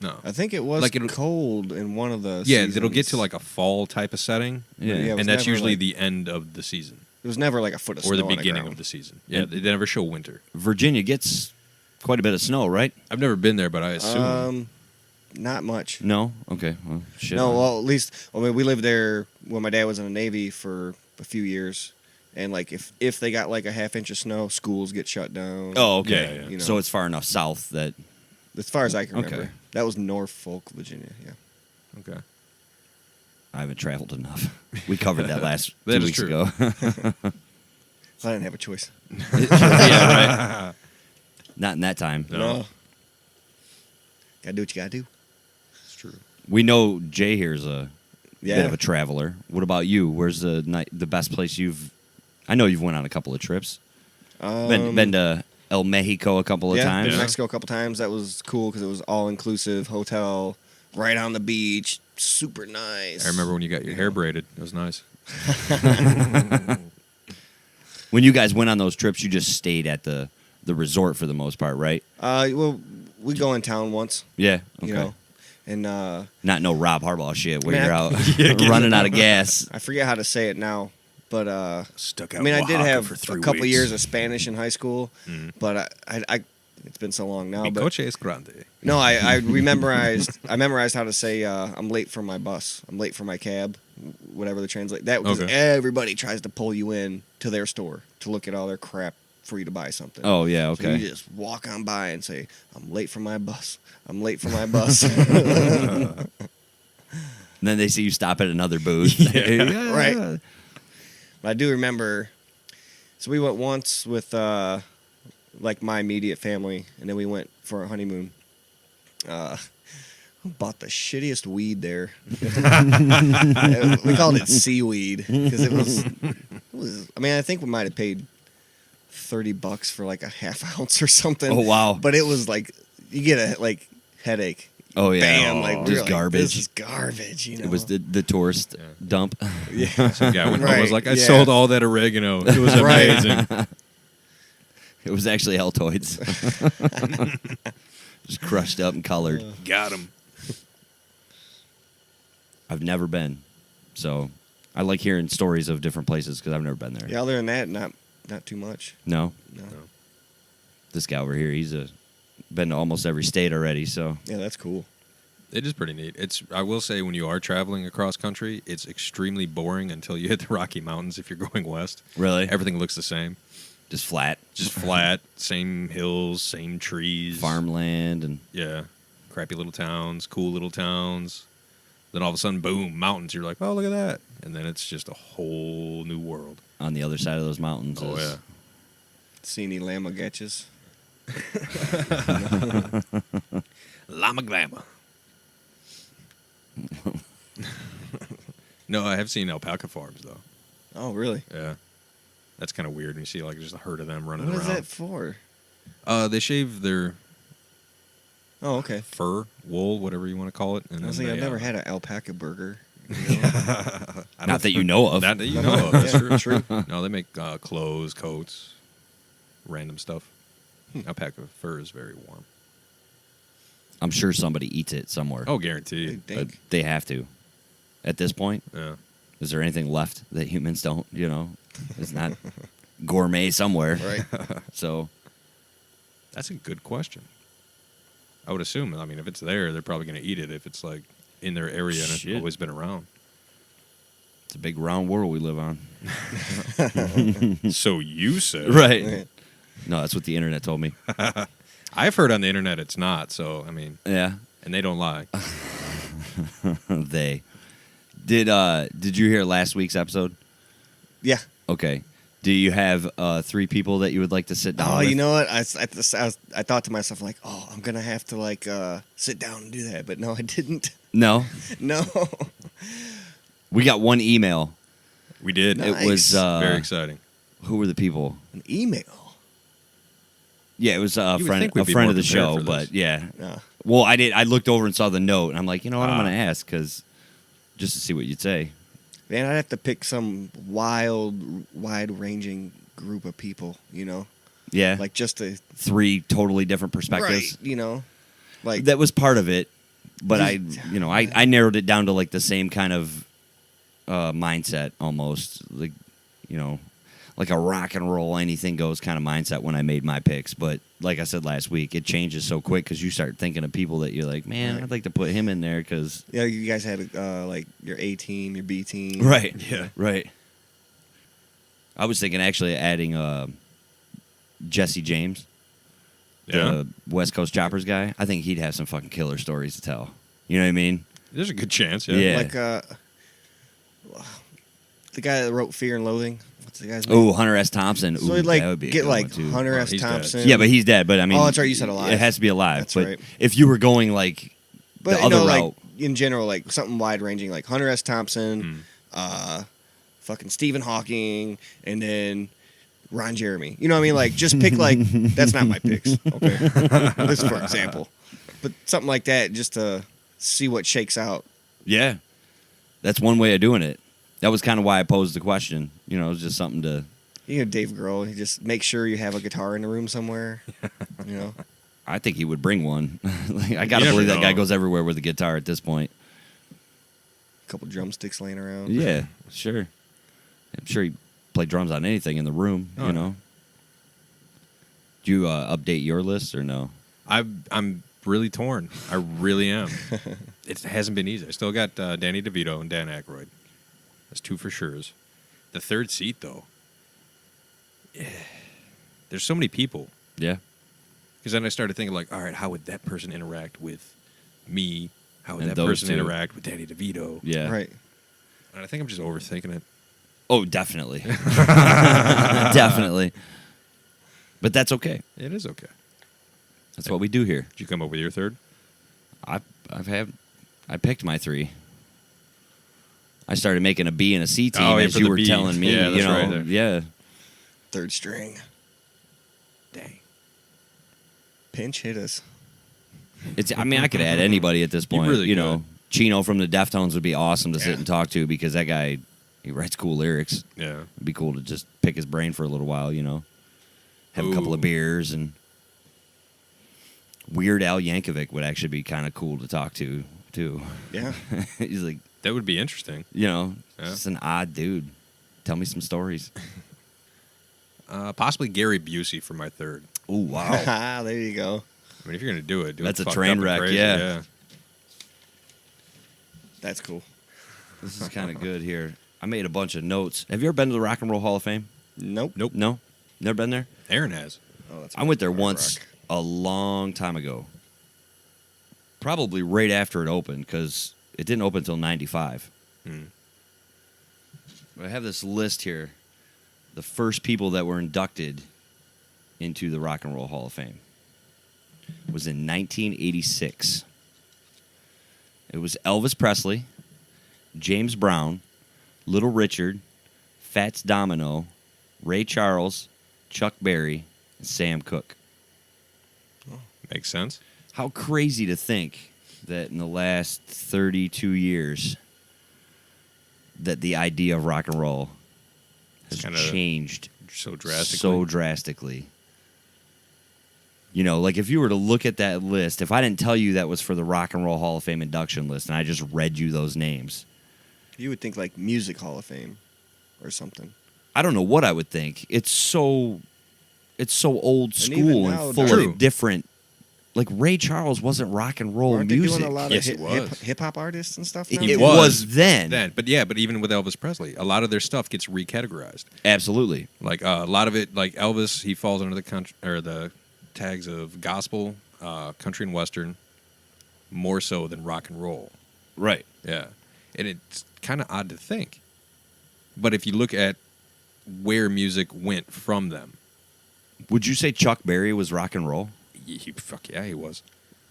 No. I think it was Like it'll- cold in one of the Yeah, seasons. it'll get to like a fall type of setting, Yeah, Yeah, it was and that's never, usually like- the end of the season It was never like a foot of or snow the beginning on of the season. Yeah, they never show winter. Virginia gets quite a bit of snow, right? I've never been there, but I assume. Not much. No. Okay. Well, shit. No, well, at least we lived there when my dad was in the Navy for a few years, and like if they got like a half inch of snow, schools get shut down. Oh, okay. Yeah, yeah. You know. So it's far enough south that As far as I can remember, Okay. that was Norfolk, Virginia. Yeah. Okay. I haven't traveled enough. We covered that last That 2 is weeks true. ago. So I didn't have a choice. yeah, right. Not in that time. No. Gotta do what you gotta do. It's true. We know Jay here's a Yeah. bit of a traveler. What about you? Where's the best place you've? I know you've went on a couple of trips. Been to El Mexico a couple of yeah, times. been to Mexico a couple times. That was cool because it was all inclusive hotel, right on the beach, super nice. I remember when you got your hair braided. It was nice. When you guys went on those trips, you just stayed at the resort for the most part, right? Well, we go in town once, Yeah. Okay. you know, and Not no Rob Harbaugh shit where Man, you're out running out of gas. I forget how to say it now, but Stuck I out. mean, I did Oaxaca have for a 3 couple weeks. years of Spanish in high school, but I it's been so long now. Mi But coche es grande. no, I memorized how to say I'm late for my bus, I'm late for my cab, whatever the translate. That was Okay. everybody tries to pull you in to their store to look at all their crap for you to buy something. Oh yeah. So Okay. you just walk on by and say, I'm late for my bus. I'm late for my bus. And then they see you stop at another booth. Yeah. Right. But I do remember, so we went once with like my immediate family, and then we went for a honeymoon. Bought the shittiest weed there. We called it seaweed because it was. I mean, I think we might have paid $30 for like a half ounce or something. Oh wow. But it was like you get a like headache. Oh yeah. Bam! Like we just were like, garbage. This is garbage. You know. It was the tourist dump. yeah. Some guy went home and was Right, like, I yeah. sold all that oregano. It was Right. amazing. It was actually Altoids. Just crushed up and colored. Got him. I've never been, so I like hearing stories of different places because I've never been there. Yeah. Other than that, not too much. No, No. this guy over here, he's been to almost every state already. So Yeah, that's cool. It is pretty neat. I will say, when you are traveling across country, it's extremely boring until you hit the Rocky Mountains. If you're going west, really, everything looks the same. just flat Just flat, same hills, same trees, farmland and Yeah, crappy little towns, cool little towns. Then all of a sudden, boom, mountains. You're like, oh, look at that, and then it's just a whole new world. on the other side of those mountains. Oh is- yeah. See any lamagotchas? Llama Glama. No, I have seen alpaca farms though. Oh, really? Yeah, That's kind of weird. And you see like just a herd of them running What around. is that for? They shave their Oh, okay. fur, wool, whatever you want to call it. And I was then like, I've they, never had an alpaca burger. Not that you know of. Not that you know of. That's Yeah, true. true. No, they make clothes, coats, random stuff. Alpaca fur is very warm. I'm sure somebody eats it somewhere. Oh, guaranteed. They But think. they have to. At this point, Yeah. is there anything left that humans don't? You know, it's not gourmet somewhere. Right. So That's a good question. I would assume. I mean, if it's there, they're probably going to eat it. If it's like in their area and Shit. it's always been around. it's a big round world we live on. So you said. Right. Right. No, that's what the internet told me. I've heard on the internet it's not. So I mean, Yeah. and they don't lie. They did you hear last week's episode? Yeah. Okay. Do you have 3 people that you would like to sit down Oh, with? you know what? I thought to myself, like, oh, I'm going to have to, like, sit down and do that. But no, I didn't. No. No. We got one email. We did. Nice. It was Very exciting. who were the people? An email. Yeah, it was a You would friend think we'd be of more the prepared show, for but this. yeah. Yeah. Well, I looked over and saw the note, and I'm like, you know what? I'm Ah. going to ask because just to see what you'd say. Man, I'd have to pick some wide-ranging group of people, you know? Yeah. Like, just to... 3 totally different perspectives. Right, you know? Like, That was part of it, but I narrowed it down to like the same kind of mindset almost, like, you know, like a rock and roll anything goes kind of mindset when I made my picks. But like I said last week, it changes so quick because you start thinking of people that you're like, man, Right. I'd like to put him in there because you know, you guys had, like, your A team, your B team. right, Yeah. right. I was thinking actually adding Jesse James, Yeah. the West Coast Choppers guy. I think he'd have some fucking killer stories to tell. You know what I mean? There's a good chance. Yeah. Yeah. Like, the guy that wrote Fear and Loathing. What's the guy's name? Oh, Hunter S. Thompson. So Ooh, he'd, like, that would be a get, good like, one, too. Hunter Oh, S. he's dead. Thompson. Yeah, but he's dead. But I mean, Oh, that's right, you said alive. It has to be alive. That's but right. if you were going like But, the you other know, route, like, in general, like, something wide-ranging, like Hunter S. Thompson, fucking Stephen Hawking, and then Ron Jeremy. You know what I mean? Like, just pick, like, that's not my picks, okay? This is for example. But something like that, just to see what shakes out. yeah, that's one way of doing it. That was kind of why I posed the question. You know, it was just something to. You know, Dave Grohl, you just make sure you have a guitar in the room somewhere, you know? I think he would bring one. Like, I gotta You never believe that guy know. goes everywhere with a guitar at this point. A couple drumsticks laying around. Yeah, sure. I'm sure he played drums on anything in the room. Oh, You yeah. know. Do you update your list or no? I'm really torn. I really am. It hasn't been easy. I still got Danny DeVito and Dan Aykroyd. That's 2 for sure's. The third seat, though. There's so many people. Yeah. Because then I started thinking, like, all right, how would that person interact with me? How would And that those person two. interact with Danny DeVito? Yeah. Right. And I think I'm just overthinking it. Oh, definitely. Definitely. But that's okay. It is okay. That's what we do here. Did you come up with your third? I picked my 3. I started making a B and a C team Oh, yeah, as for you the were B. telling me. Yeah, you that's know, right there. yeah. Third string. Dang. Pinch hit us. It's. I mean, I could add anybody at this point. really You know, could. Chino from the Deftones would be awesome to sit Yeah. and talk to because that guy, he writes cool lyrics. Yeah. It'd be cool to just pick his brain for a little while. You know, have a couple Ooh. of beers and. Weird Al Yankovic would actually be kind of cool to talk to too. Yeah. He's like, That would be interesting. you know, Yeah. just an odd dude. Tell me some stories. Possibly Gary Busey for my third. Oh wow. There you go. I mean, if you're going to do it, do That's it a fucked train up and wreck, crazy. yeah. That's cool. This is kind of good here. I made a bunch of notes. Have you ever been to the Rock and Roll Hall of Fame? Nope. Nope. No? Never been there? Aaron has. Oh, that's I went there hard once rock. a long time ago. Probably right after it opened because it didn't open until 95. Hmm. But I have this list here. The first people that were inducted into the Rock and Roll Hall of Fame was in 1986. It was Elvis Presley, James Brown, Little Richard, Fats Domino, Ray Charles, Chuck Berry, and Sam Cooke. Makes sense. How crazy to think that in the last 32 years that the idea of rock and roll has Kinda changed So drastically. so drastically. You know, like if you were to look at that list, if I didn't tell you that was for the Rock and Roll Hall of Fame induction list and I just read you those names, You would think like Music Hall of Fame or something. I don't know what I would think. It's so old And even school now, and full True. of different. Like Ray Charles wasn't rock and roll Aren't they music. doing a lot Yes, of it was. hip hop artists and stuff It, now? it was. was then. But even with Elvis Presley, a lot of their stuff gets recategorized. Absolutely. Like a lot of it, like Elvis, he falls under the country or the tags of gospel, country and western, more so than rock and roll. Right. Yeah, and it's kind of odd to think, but if you look at where music went from them, Would you say Chuck Berry was rock and roll? fuck yeah, he was.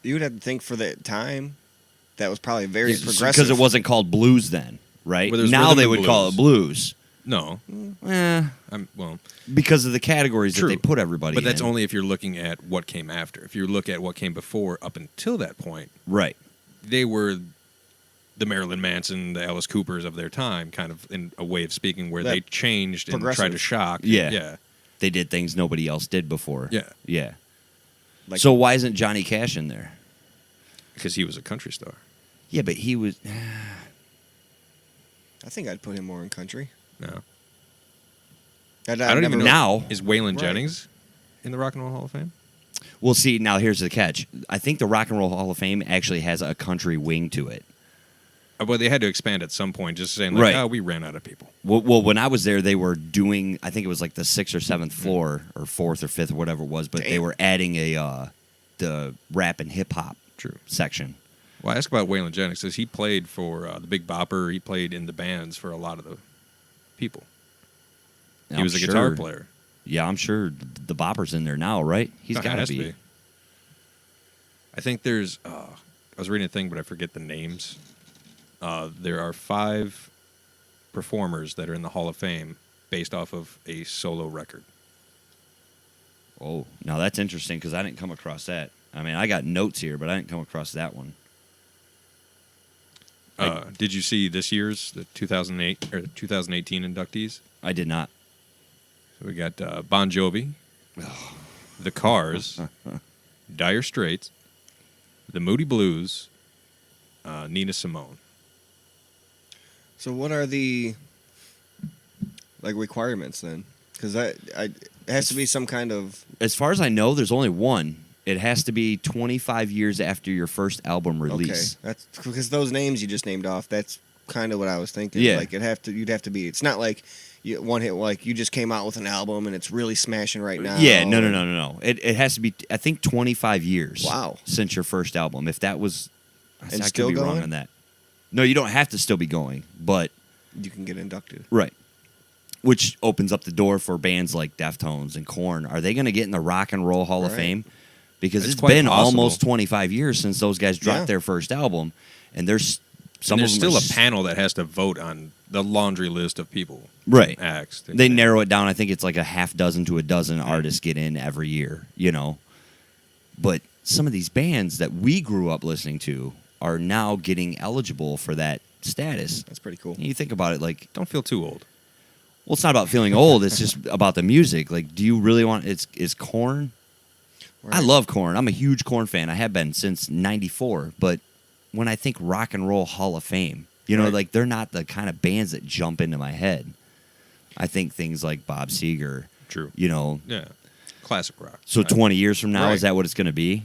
You would have to think for that time that was probably very progressive. Because it wasn't called blues then, right? Well, there's now rhythm they and would call it blues. No, Eh, well, because of the categories True. that they put everybody but that's in. only if you're looking at what came after. If you look at what came before, up until that point, Right. they were the Marilyn Manson, the Alice Coopers of their time, kind of in a way of speaking, where That they changed and tried to progressive. shock. Yeah. yeah, They did things nobody else did before. Yeah. Yeah. Like- So why isn't Johnny Cash in there? because he was a country star. Yeah, but he was. I think I'd put him more in country. No, I I don't even know. Now- Is Waylon Right. Jennings in the Rock and Roll Hall of Fame? Well, see, now here's the catch. I think the Rock and Roll Hall of Fame actually has a country wing to it. Well, they had to expand at some point, just saying like, Right. oh, we ran out of people. Well, when I was there, they were doing. I think it was like the 6th or 7th floor, or 4th or 5th, or whatever it was. But they Damn. were adding the rap and hip hop True. section. Well, I asked about Waylon Jennings because he played for the Big Bopper. He played in the bands for a lot of the people. He I'm was a guitar sure- player. Yeah, I'm sure the Bopper's in there now, right? He's Oh, got to has be. I think there's. I was reading a thing, but I forget the names. There are 5 performers that are in the Hall of Fame based off of a solo record. Oh, now that's interesting because I didn't come across that. I mean, I got notes here, but I didn't come across that one. Did you see this year's the 2008 or 2018 inductees? I did not. So we got Bon Jovi, The Cars, Dire Straits, The Moody Blues, Nina Simone. So what are the like requirements then? Because it has to be some kind of As far as I know, there's only one. It has to be 25 years after your first album release. Okay, that's because those names you just named off. That's kind of what I was thinking. Yeah. Like you'd have to be. It's not like one hit. Like you just came out with an album and it's really smashing right now. Yeah, no. It has to be, I think, 25 years. Wow. Since your first album. If that was, I And could still be wrong going? on that. No, you don't have to still be going, but You can get inducted. right. Which opens up the door for bands like Deftones and Korn. Are they going to get in the Rock and Roll Hall of Right. Fame? Because It's it's quite been possible. almost 25 years since those guys dropped Yeah. their first album, and there's some And there's of them still are a panel that has to vote on the laundry list of people. Right. Acts. They narrow it down. I think it's like a half dozen to a dozen artists get in every year, you know. But some of these bands that we grew up listening to are now getting eligible for that status. That's pretty cool. And you think about it like, Don't feel too old. well, it's not about feeling old. It's just about the music. Like, do you really want? Is Korn? I Right. love Korn. I'm a huge Korn fan. I have been since '94. But when I think Rock and Roll Hall of Fame, you know, Right. like they're not the kind of bands that jump into my head. I think things like Bob Seger. True. You know, Yeah. Classic rock. so 20 years from now, Right. is that what it's going to be?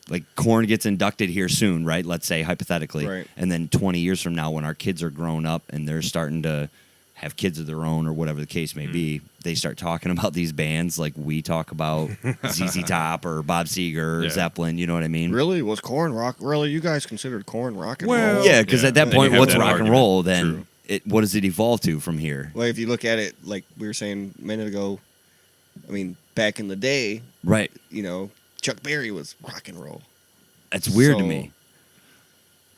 Like Korn gets inducted here soon, right? Let's say hypothetically, Right. and then 20 years from now, when our kids are grown up and they're starting to have kids of their own or whatever the case may be, they start talking about these bands like we talk about ZZ Top or Bob Seger or Yeah. Zeppelin. You know what I mean? Really, was Korn rock? Really, you guys considered Korn rock and Well, roll? Yeah, because Yeah. at that Then point, you have what's that rock and argument. roll? Then True. what does it evolve to from here? Well, if you look at it, like we were saying a minute ago, I mean, back in the day, Right. you know, Chuck Berry was rock and roll. It's weird to So- me.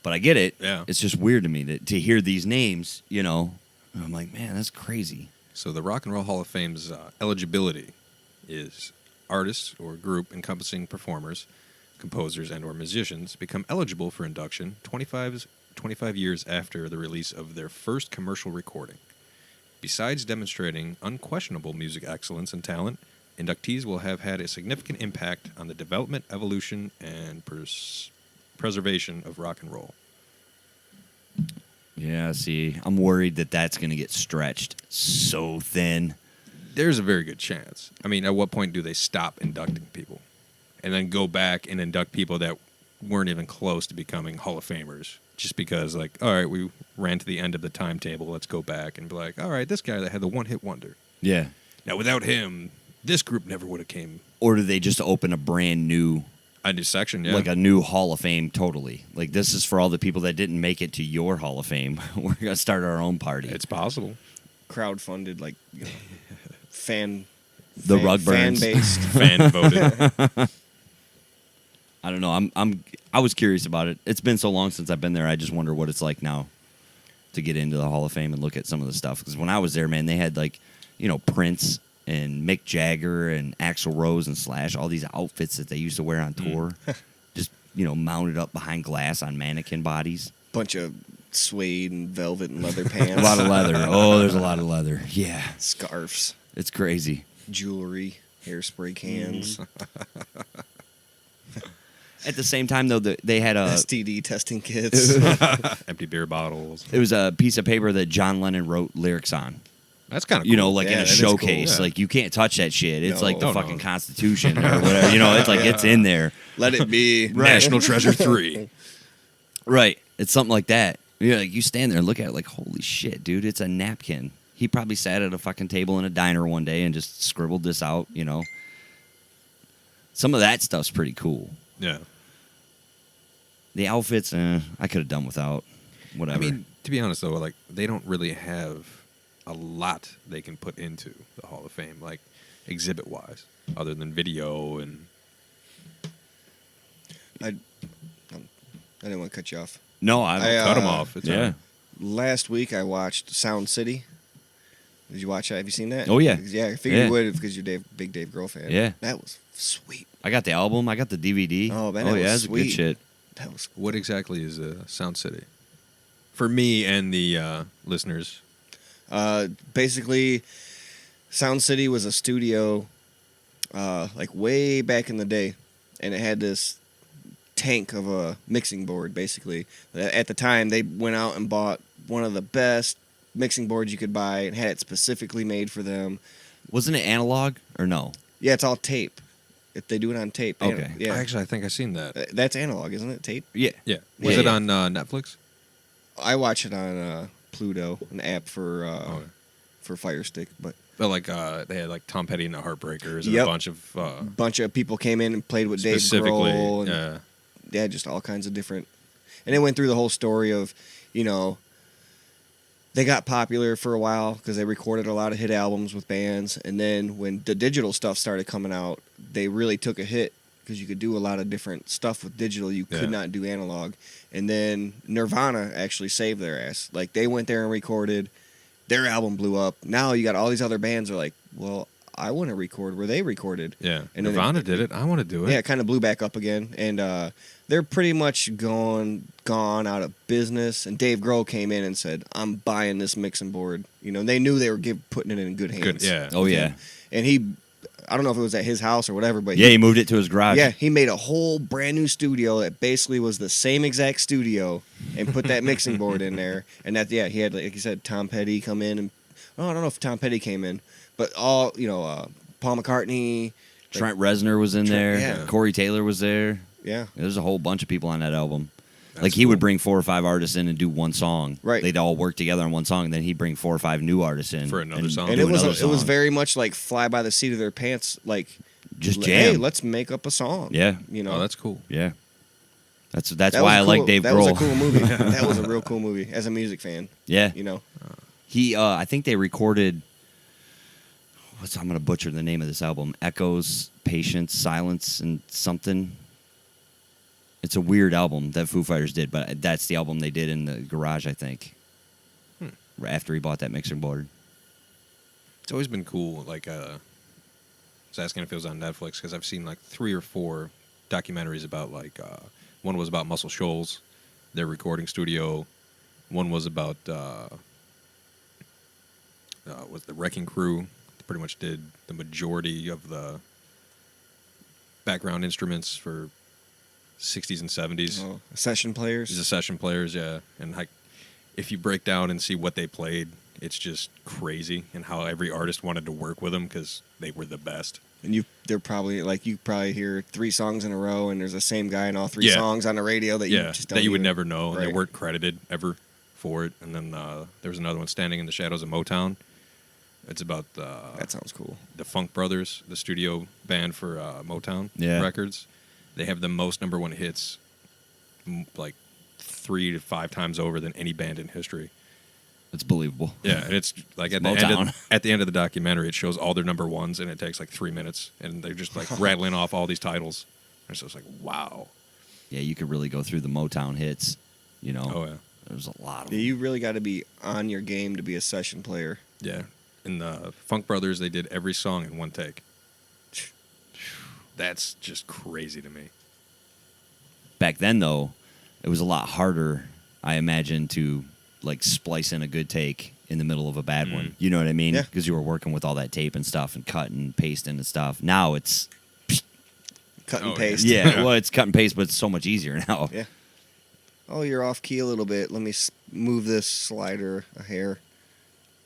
But I get it. Yeah. It's just weird to me to hear these names, you know. And I'm like, man, that's crazy. So the Rock and Roll Hall of Fame's eligibility is artists or group encompassing performers, composers, and or musicians become eligible for induction 25 years after the release of their first commercial recording. Besides demonstrating unquestionable music excellence and talent, inductees will have had a significant impact on the development, evolution, and preservation of rock and roll. Yeah, see, I'm worried that that's going to get stretched so thin. There's a very good chance. I mean, at what point do they stop inducting people and then go back and induct people that weren't even close to becoming Hall of Famers just because, like, all right, we ran to the end of the timetable. Let's go back and be like, all right, this guy that had the one-hit wonder. Yeah. Now, without him, this group never would have came. Or do they just open a brand new, A new section, yeah. like a new Hall of Fame totally? Like, this is for all the people that didn't make it to your Hall of Fame. We're going to start our own party. It's possible. Crowdfunded, like, you know, The rug burns. fan-based. Fan voted. I don't know. I was curious about it. It's been so long since I've been there. I just wonder what it's like now to get into the Hall of Fame and look at some of the stuff. Because when I was there, man, they had, like, you know, Prince and Mick Jagger and Axl Rose and Slash, all these outfits that they used to wear on tour, just, you know, mounted up behind glass on mannequin bodies. Bunch of suede and velvet and leather pants. A lot of leather. Oh, there's a lot of leather. Yeah. Scarves, It's crazy. jewelry, hairspray cans, At the same time, though, they had a... STD testing kits. Empty beer bottles. It was a piece of paper that John Lennon wrote lyrics on. That's kind of cool. You know, like Yeah, in a that is cool. showcase. Yeah. Like, you can't touch that shit. It's No. like the Oh, no. fucking Constitution or whatever. You know, it's like it's in there. Let it be. National Treasure 3. Right. It's something like that. You're like, you stand there and look at it like, holy shit, dude, it's a napkin. He probably sat at a fucking table in a diner one day and just scribbled this out, you know. Some of that stuff's pretty cool. Yeah. The outfits, I could have done without. Whatever. I mean, to be honest, though, like, they don't really have a lot they can put into the Hall of Fame, like, exhibit-wise, other than video and... I didn't want to cut you off. no, I cut them off. It's all Yeah. right. Last week I watched Sound City. Did you watch that? Have you seen that? Oh, yeah. Yeah, I figured Yeah. you would because you're big Dave Grohl fan. Yeah. That was sweet. I got the album. I got the DVD. Oh, man, that was yeah, that's sweet. good shit. That was What exactly is Sound City? For me and the listeners. basically Sound City was a studio like way back in the day, and it had this tank of a mixing board. Basically, at the time they went out and bought one of the best mixing boards you could buy and had it specifically made for them. Wasn't it analog or no? Yeah, it's all tape. If they do it on tape. Okay. Yeah. Actually, I think I've seen that. That's analog, isn't it? Tape. Yeah. Yeah. Was Yeah, it yeah. on Netflix? I watch it on Pluto, an app for Okay. Fire Stick. But But, like, they had, like, Tom Petty and the Heartbreakers and Yep. a bunch of... a bunch of people came in and played with Dave specifically, Grohl. And yeah. they had just all kinds of different. And it went through the whole story of, you know, they got popular for a while because they recorded a lot of hit albums with bands. And then when the digital stuff started coming out, they really took a hit because you could do a lot of different stuff with digital you Yeah. could not do analog. And then Nirvana actually saved their ass. Like, they went there and recorded. Their album blew up. Now you got all these other bands are like, well, I want to record where they recorded. Yeah. And then Nirvana did it. I want to do it. Yeah, it kind of blew back up again, and they're pretty much gone out of business. And Dave Grohl came in and said, "I'm buying this mixing board." You know, they knew they were putting it in good hands. Good, yeah. Oh, yeah. And I don't know if it was at his house or whatever, but Yeah, he moved it to his garage. yeah, he made a whole brand new studio that basically was the same exact studio, and put that mixing board in there. And that, yeah, he had, like you said, Tom Petty come in, and I don't know if Tom Petty came in, but all, you know, Paul McCartney. Trent Reznor was in there. yeah. Corey Taylor was there. Yeah. There's a whole bunch of people on that album. That's like, he would cool. bring 4 or 5 artists in and do one song. Right. They'd all work together on one song, and then he'd bring 4 or 5 new artists in For another song. And do it was another it was song. very much like fly by the seat of their pants, like Just Hey, jam. let's make up a song. Yeah. you know, Oh, that's cool. Yeah. That's That why was I like cool. Dave That Grohl. was a cool movie. That was a real cool movie as a music fan. Yeah. You know, He, I think they recorded. I'm going to butcher the name of this album. Echoes, Patience, Silence, and something. It's a weird album that Foo Fighters did, but that's the album they did in the garage, I think. After he bought that mixing board. It's always been cool. Like, I was asking if it was on Netflix because I've seen like 3 or 4 documentaries about like one was about Muscle Shoals, their recording studio. One was about was the Wrecking Crew. Pretty much did the majority of the background instruments for 60s and 70s. Oh, session players. These are session players, yeah. And like, if you break down and see what they played, it's just crazy, and how every artist wanted to work with them because they were the best. And they're probably like, you probably hear 3 songs in a row, and there's the same guy in all 3 Yeah. songs on the radio that you just don't that you would even- never know, and they Right. weren't credited ever for it. And then there was another one, Standing in the Shadows of Motown. It's about That sounds cool. the Funk Brothers, the studio band for Motown Yeah. Records. They have the most #1 hits, like 3 to 5 times over than any band in history. It's believable. Yeah, and it's like at Motown. the end of the documentary, it shows all their #1s, and it takes like 3 minutes, and they're just like rattling off all these titles. And so it's like, wow. Yeah, you could really go through the Motown hits. You know, Oh yeah, there's a lot of Yeah, them. you really got to be on your game to be a session player. yeah. In the Funk Brothers, they did every song in 1 take. That's just crazy to me. Back then, though, it was a lot harder, I imagine, to like splice in a good take in the middle of a bad one. You know what I mean? Yeah. Because you were working with all that tape and stuff and cutting and pasting and stuff. Now it's Cut and Oh, yeah. paste. yeah, well, it's cut and paste, but it's so much easier now. Yeah. Oh, you're off key a little bit. Let me move this slider a hair.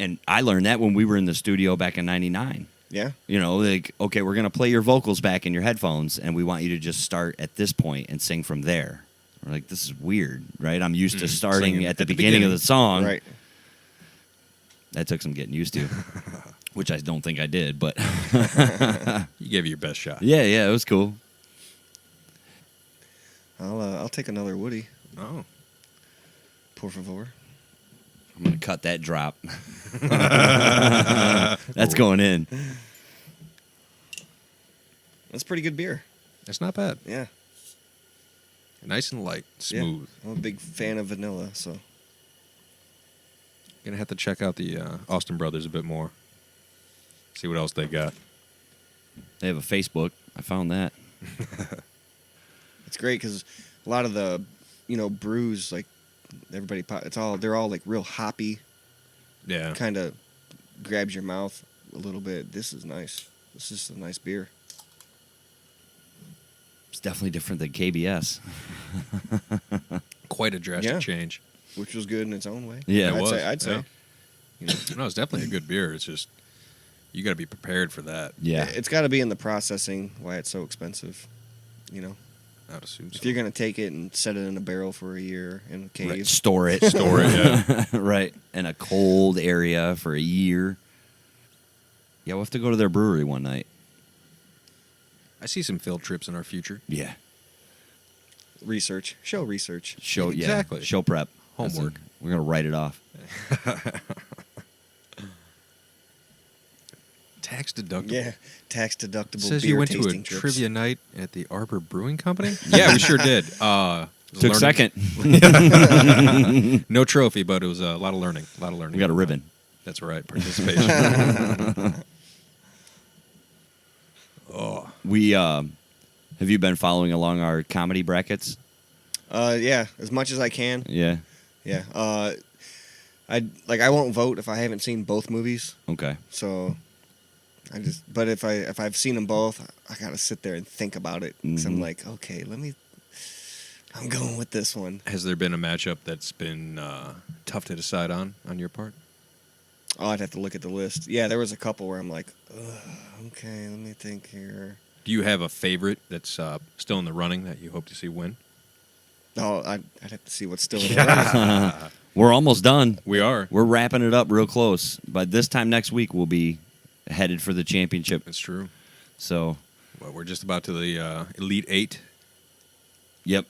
And I learned that when we were in the studio back in '99. Yeah. You know, like, okay, we're going to play your vocals back in your headphones, and we want you to just start at this point and sing from there. We're like, this is weird, right? I'm used to starting Singing at the beginning of the song. Right. That took some getting used to, which I don't think I did, but You gave it your best shot. yeah, it was cool. I'll take another Woody, Oh. por favor. I'm going to cut that drop. That's going in. That's pretty good beer. It's not bad. Yeah. Nice and light, Yeah. smooth. I'm a big fan of vanilla, so. Gonna have to check out the Austin Brothers a bit more. See what else they got. They have a Facebook. I found that. It's great because a lot of the, brews, like everybody, they're all like real hoppy, Yeah. kind of grabs your mouth a little bit. This is nice. This is a nice beer. It's definitely different than KBS. Quite a drastic Yeah. change. Which was good in its own way. Yeah, It was, I'd say. yeah. No, it's definitely a good beer. It's just, you got to be prepared for that. Yeah. It's got to be in the processing why it's so expensive. I'd assume so. If you're going to take it and set it in a barrel for a year in a cave. Right. Store it. Store it, yeah. Right. In a cold area for a year. Yeah, we'll have to go to their brewery one night. I see some field trips in our future. Yeah. Research. Show research. Show Exactly. Yeah. Show prep. That's Homework. We're gonna write it off. Tax deductible. Yeah. Tax deductible Says beer you went to a tasting trips. trivia night at the Arbor Brewing Company? Yeah, we sure did. It was Took learning- second. No trophy, but it was a lot of learning. We got a ribbon. That's right. Participation. Oh, We have you been following along our comedy brackets? Yeah, as much as I can. Yeah. Yeah. I won't vote if I haven't seen both movies. Okay. So but if I've seen them both, I got to sit there and think about it. Cuz I'm Mhm. like, okay, I'm going with this one. has there been a matchup that's been tough to decide on your part? Oh, I'd have to look at the list. Yeah, there was a couple where I'm like, okay, let me think here. Do you have a favorite that's still in the running that you hope to see win? Oh, I'd have to see what's still in the running. We're almost done. We are. We're wrapping it up real close. By this time next week, we'll be headed for the championship. That's true. So, Well, we're just about to the Elite Eight yep.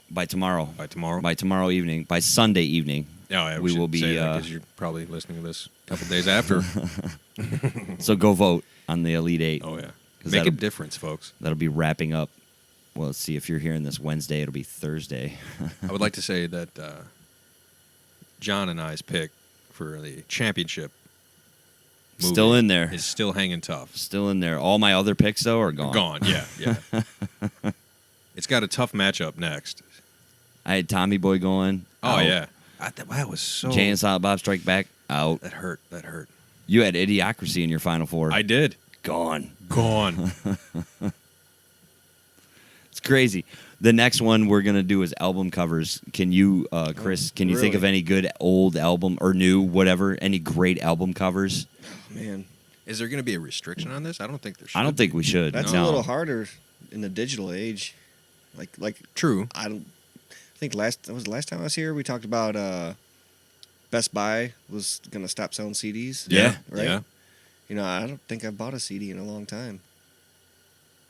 By tomorrow. by tomorrow. By tomorrow evening. By Sunday evening. Oh, yeah, we should will be, say that 'cause you're probably listening to this a couple days after. So go vote on the Elite Eight. Oh yeah, 'Cause make a that'll- difference, folks. That'll be wrapping up. Well, let's see. If you're hearing this Wednesday, it'll be Thursday. I would like to say that John and I's pick for the championship movie Still in there. is still hanging tough. Still in there. All my other picks, though, are gone. Gone, yeah. It's got a tough matchup next. I had Tommy Boy going. Oh, out. yeah. That was so... Jay and Silent Bob Strike Back, out. That hurt. You had Idiocracy in your Final Four. I did. Gone. It's crazy. The next one we're going to do is album covers. Can you, Chris, can you think really? of any good old album or new, whatever, any great album covers? Man, Is there going to be a restriction on this? I don't think there should. I don't think we should. that's No. a little harder in the digital age. Like True. I think last time I was here, we talked about Best Buy was gonna stop selling CDs. Yeah. Right. Yeah. You know, I don't think I've bought a CD in a long time.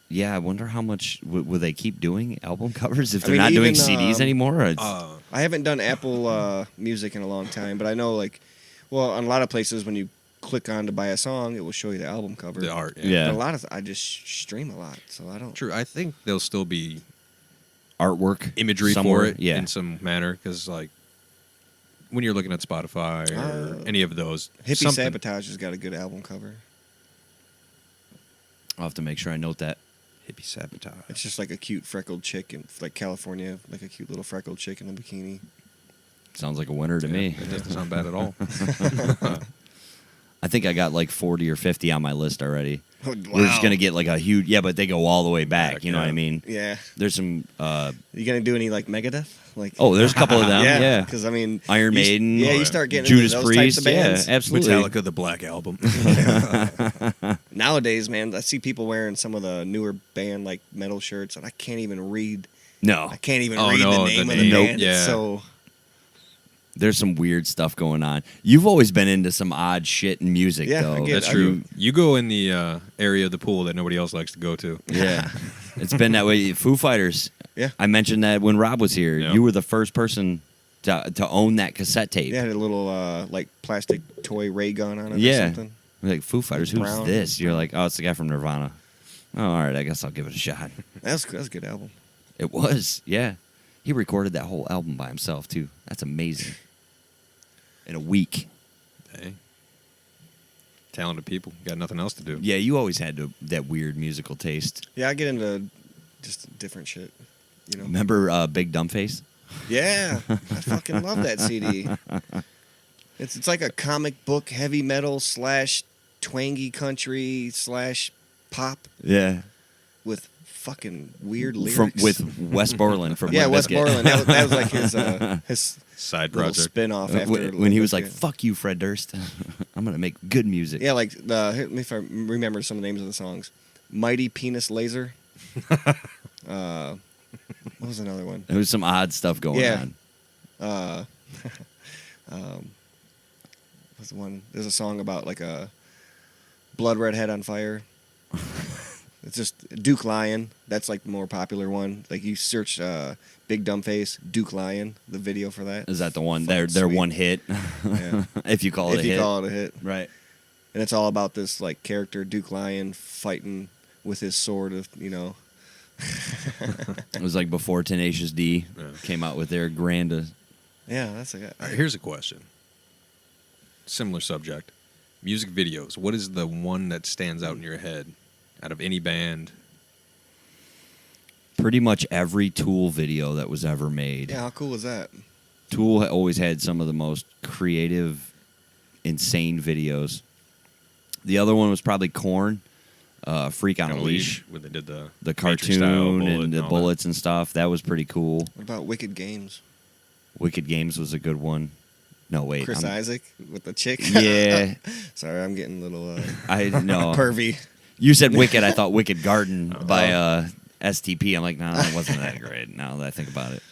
Yeah, I wonder how much will they keep doing album covers if I they're mean, not doing even, CDs anymore? It's, I haven't done Apple Music in a long time, but I know on a lot of places when you click on to buy a song, it will show you the album cover. The art. Yeah. But a lot of I just stream a lot, so I don't. True. I think there'll still be artwork imagery somewhere. for it Yeah. in some manner because, like, when you're looking at Spotify or any of those, Hippie something- Sabotage has got a good album cover. I'll have to make sure I note that. Hippie Sabotage. It's just like a cute freckled chick in like California, like a cute little freckled chick in a bikini. Sounds like a winner to me. It doesn't sound bad at all. I think I got like 40 or 50 on my list already. Oh, We're just wow. going to get like a huge... Yeah, but they go all the way back. You know what I yeah. mean? Yeah. There's some... You gonna do any like Megadeth? Like there's a couple of them. Yeah. Because I mean, Iron you Maiden. Yeah, Oh, you yeah. start getting Judas into those Priest. types of bands. Yeah, absolutely. Metallica, the Black Album. Nowadays, man, I see people wearing some of the newer band like metal shirts, and I can't even read. No. I can't even Oh, read no, the the name of name. the band. Nope. It's Yeah. so There's some weird stuff going on. You've always been into some odd shit in music, Yeah, though. I get That's it. true. You go in the area of the pool that nobody else likes to go to. Yeah. It's been that way. Foo Fighters. Yeah. I mentioned that when Rob was here. Yeah. You were the first person to own that cassette tape. they had a little like plastic toy ray gun on it or Yeah. something. We're like, Foo Fighters, who's Brown. this? You're like, oh, it's the guy from Nirvana. Oh, all right, I guess I'll give it a shot. That's a good album. It was, yeah. He recorded that whole album by himself, too. That's amazing. In a week. Hey. Talented people. Got nothing else to do. Yeah, you always had that weird musical taste. Yeah, I get into just different shit. You know. Remember Big Dumb Face? Yeah, I fucking love that CD. It's like a comic book heavy metal / twangy country / pop Yeah. with fucking weird lyrics. With Wes Borland from yeah, Limp Wes Bizkit. Borland. That was like his Side little project. spin-off after When he was like, Limp Bizkit. fuck you, Fred Durst. I'm going to make good music. Yeah, like here, if I remember some of the names of the songs, Mighty Penis Laser. What was another one? There was some odd stuff going Yeah. on. What's the one? There's a song about like a blood red head on fire. It's just Duke Lion. That's like the more popular one. Like you search Big Dumb Face, Duke Lion, the video for that. Is that the one? Fucking Their sweet. one hit. Yeah. If you call it If a you hit. call it a hit. Right. And it's all about this like character Duke Lion fighting with his sword of, you know. It was like before Tenacious D Yeah. came out with their grand. Yeah, that's a guy. All right, here's a question. Similar subject. Music videos. What is the one that stands out in your head out of any band? Pretty much every Tool video that was ever made. Yeah, how cool is that? Tool always had some of the most creative, insane videos. The other one was probably Korn, Freak on a Leash. When they did the The Matrix style cartoon bullet and the all bullets and stuff. That was pretty cool. What about Wicked Games? Wicked Games was a good one. No, wait. Chris Isaac with the chick? Yeah. Sorry, I'm getting a little I no. pervy. You said Wicked. I thought Wicked Garden Oh. by STP. I'm like, no, it wasn't that great now that I think about it.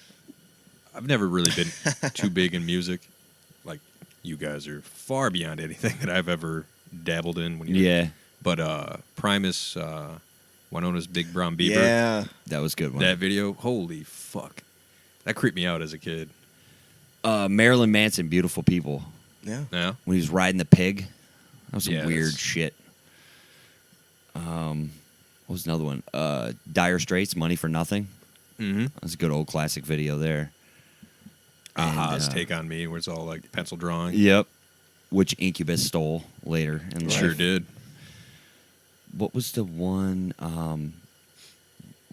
I've never really been too big in music. Like, you guys are far beyond anything that I've ever dabbled in. Yeah. But Primus, Winona's Big Brown Beaver, Yeah. That was a good one. that video, holy fuck. That creeped me out as a kid. Marilyn Manson, Beautiful People. Yeah. Yeah? When he was riding the pig. That was some Yeah, weird that's- shit. What was another one? Dire Straits, Money for Nothing. Mm-hmm. That's a good old classic video there. Aha's And, Take on Me, where it's all like pencil drawing. Yep. which Incubus stole later in life. Sure did. What was the one?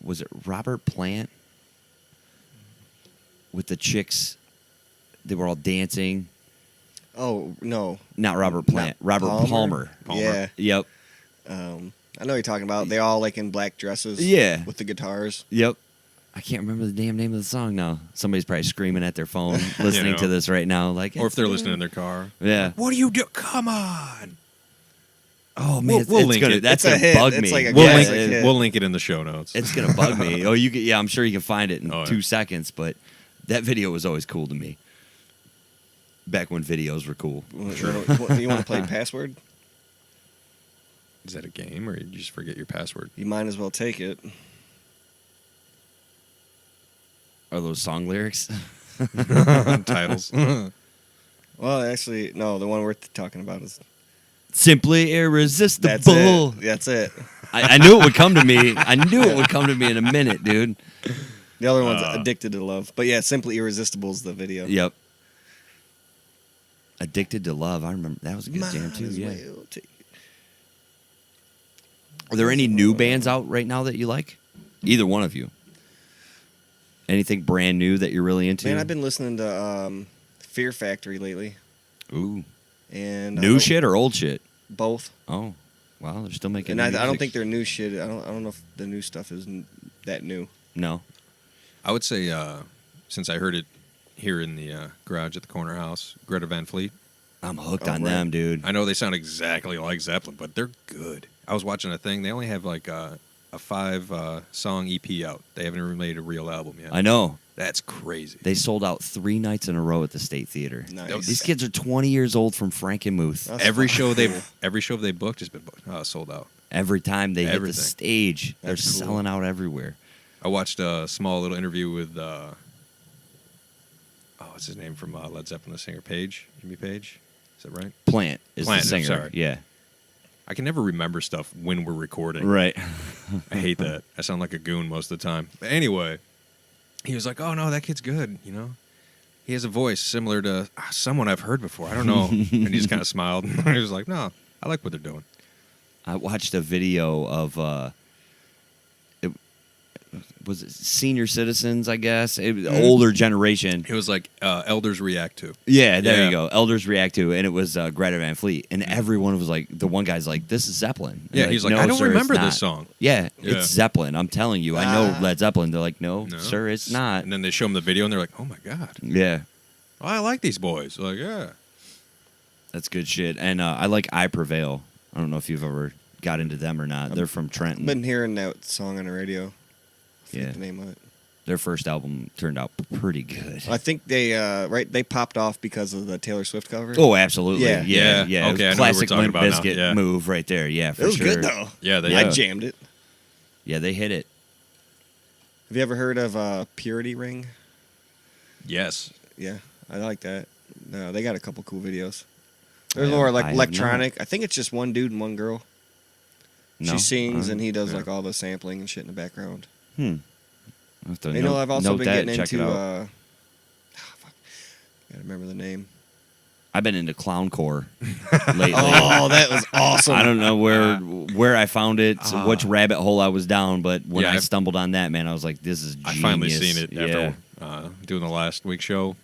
Was it Robert Plant with the chicks? They were all dancing. Oh no, Not Robert Plant. Robert Palmer. Yeah. Yep. I know what you're talking about. They all like in black dresses. Yeah. With the guitars. Yep. I can't remember the damn name of the song now. Somebody's probably screaming at their phone listening to this right now. Like, Or if they're listening in their car. Yeah. What do you do? Come on. Oh man, We'll it's link gonna, it. that's It's a gonna hit. bug It's me. like a We'll, Yeah, link, it's like, yeah. we'll link it in the show notes. It's gonna bug me. Oh, yeah, I'm sure you can find it in Oh, yeah. 2 seconds. But that video was always cool to me. Back when videos were cool. Sure. You want to play Password? Is that a game or you just forget your password? You might as well take it. Are those song lyrics? Titles. Well, actually, no. The one we're talking about is Simply irresistible. that's it. That's it. I knew it would come to me. I knew it would come to me in a minute, dude. The other one's Addicted to Love. But yeah, Simply Irresistible is the video. Yep. Addicted to Love. I remember that was a good jam Might too. as Yeah. well take it. Are there any new bands out right now that you like? Either one of you. Anything brand new that you're really into? Man, I've been listening to Fear Factory lately. Ooh. And New shit or old shit? Both. Oh, wow. They're still making. And new I don't music. think they're new shit. I don't know if the new stuff is that new. No. I would say, since I heard it here in the garage at the corner house, Greta Van Fleet. I'm hooked Oh, on right. them, dude. I know they sound exactly like Zeppelin, but they're good. I was watching a thing. They only have like a 5-song EP out. They haven't even made a real album yet. I know. That's crazy. They sold out 3 nights in a row at the State Theater. Nice. These kids are 20 years old from Frankenmuth. That's every fucking show they booked has been sold out. Every time they hit the Everything. stage, they're That's cool. selling out everywhere. I watched a small little interview with what's his name from Led Zeppelin, the singer Jimmy Page. Is that right? Plant is Plant, the singer. sorry. Yeah. I can never remember stuff when we're recording. Right. I hate that. I sound like a goon most of the time. But anyway, he was like, "Oh no, that kid's good. You know, he has a voice similar to someone I've heard before. I don't know." And he just kind of smiled. He was like, "No, I like what they're doing." I watched a video of was it senior citizens, I guess, older generation. It was like elders react to. Yeah, there Yeah. you go. Elders react to, and it was Greta Van Fleet, and everyone was like, the one guy's like, "This is Zeppelin." And Yeah, he's like, "No, "I don't sir, it's remember not." this song. Yeah, Yeah. it's Zeppelin. I'm telling you, I know Led Zeppelin. They're like, no, No. sir, it's not. And then they show him the video, and they're like, "Oh my god, Yeah, I like these boys." Like, yeah. that's good shit. And I like I Prevail. I don't know if you've ever got into them or not. They're from Trenton. I've been hearing that song on the radio. I forget Yeah. the name of it. Their first album turned out pretty good. I think they popped off because of the Taylor Swift cover. Oh, absolutely. Yeah. Yeah. Yeah. It was Okay, I know what we're classic talking Limp about now. Bizkit Yeah. move right there. Yeah, for it was sure. good though. Yeah, they I yeah. jammed it. Yeah, they hit it. Have you ever heard of Purity Ring? Yes. Yeah, I like that. No, they got a couple cool videos. There's I more have- like I have electronic. I think it's just one dude and one girl. No? She sings and he does Yeah. like all the sampling and shit in the background. I'll have to You know, I've also note been that, getting check into. it out. Fuck. Gotta remember the name. I've been into clowncore lately. Oh, that was awesome. I don't know where I found it, which rabbit hole I was down, but when Yeah, I I've- stumbled on that, man, I was like, "This is I genius." finally seen it Yeah. after doing the last week's show.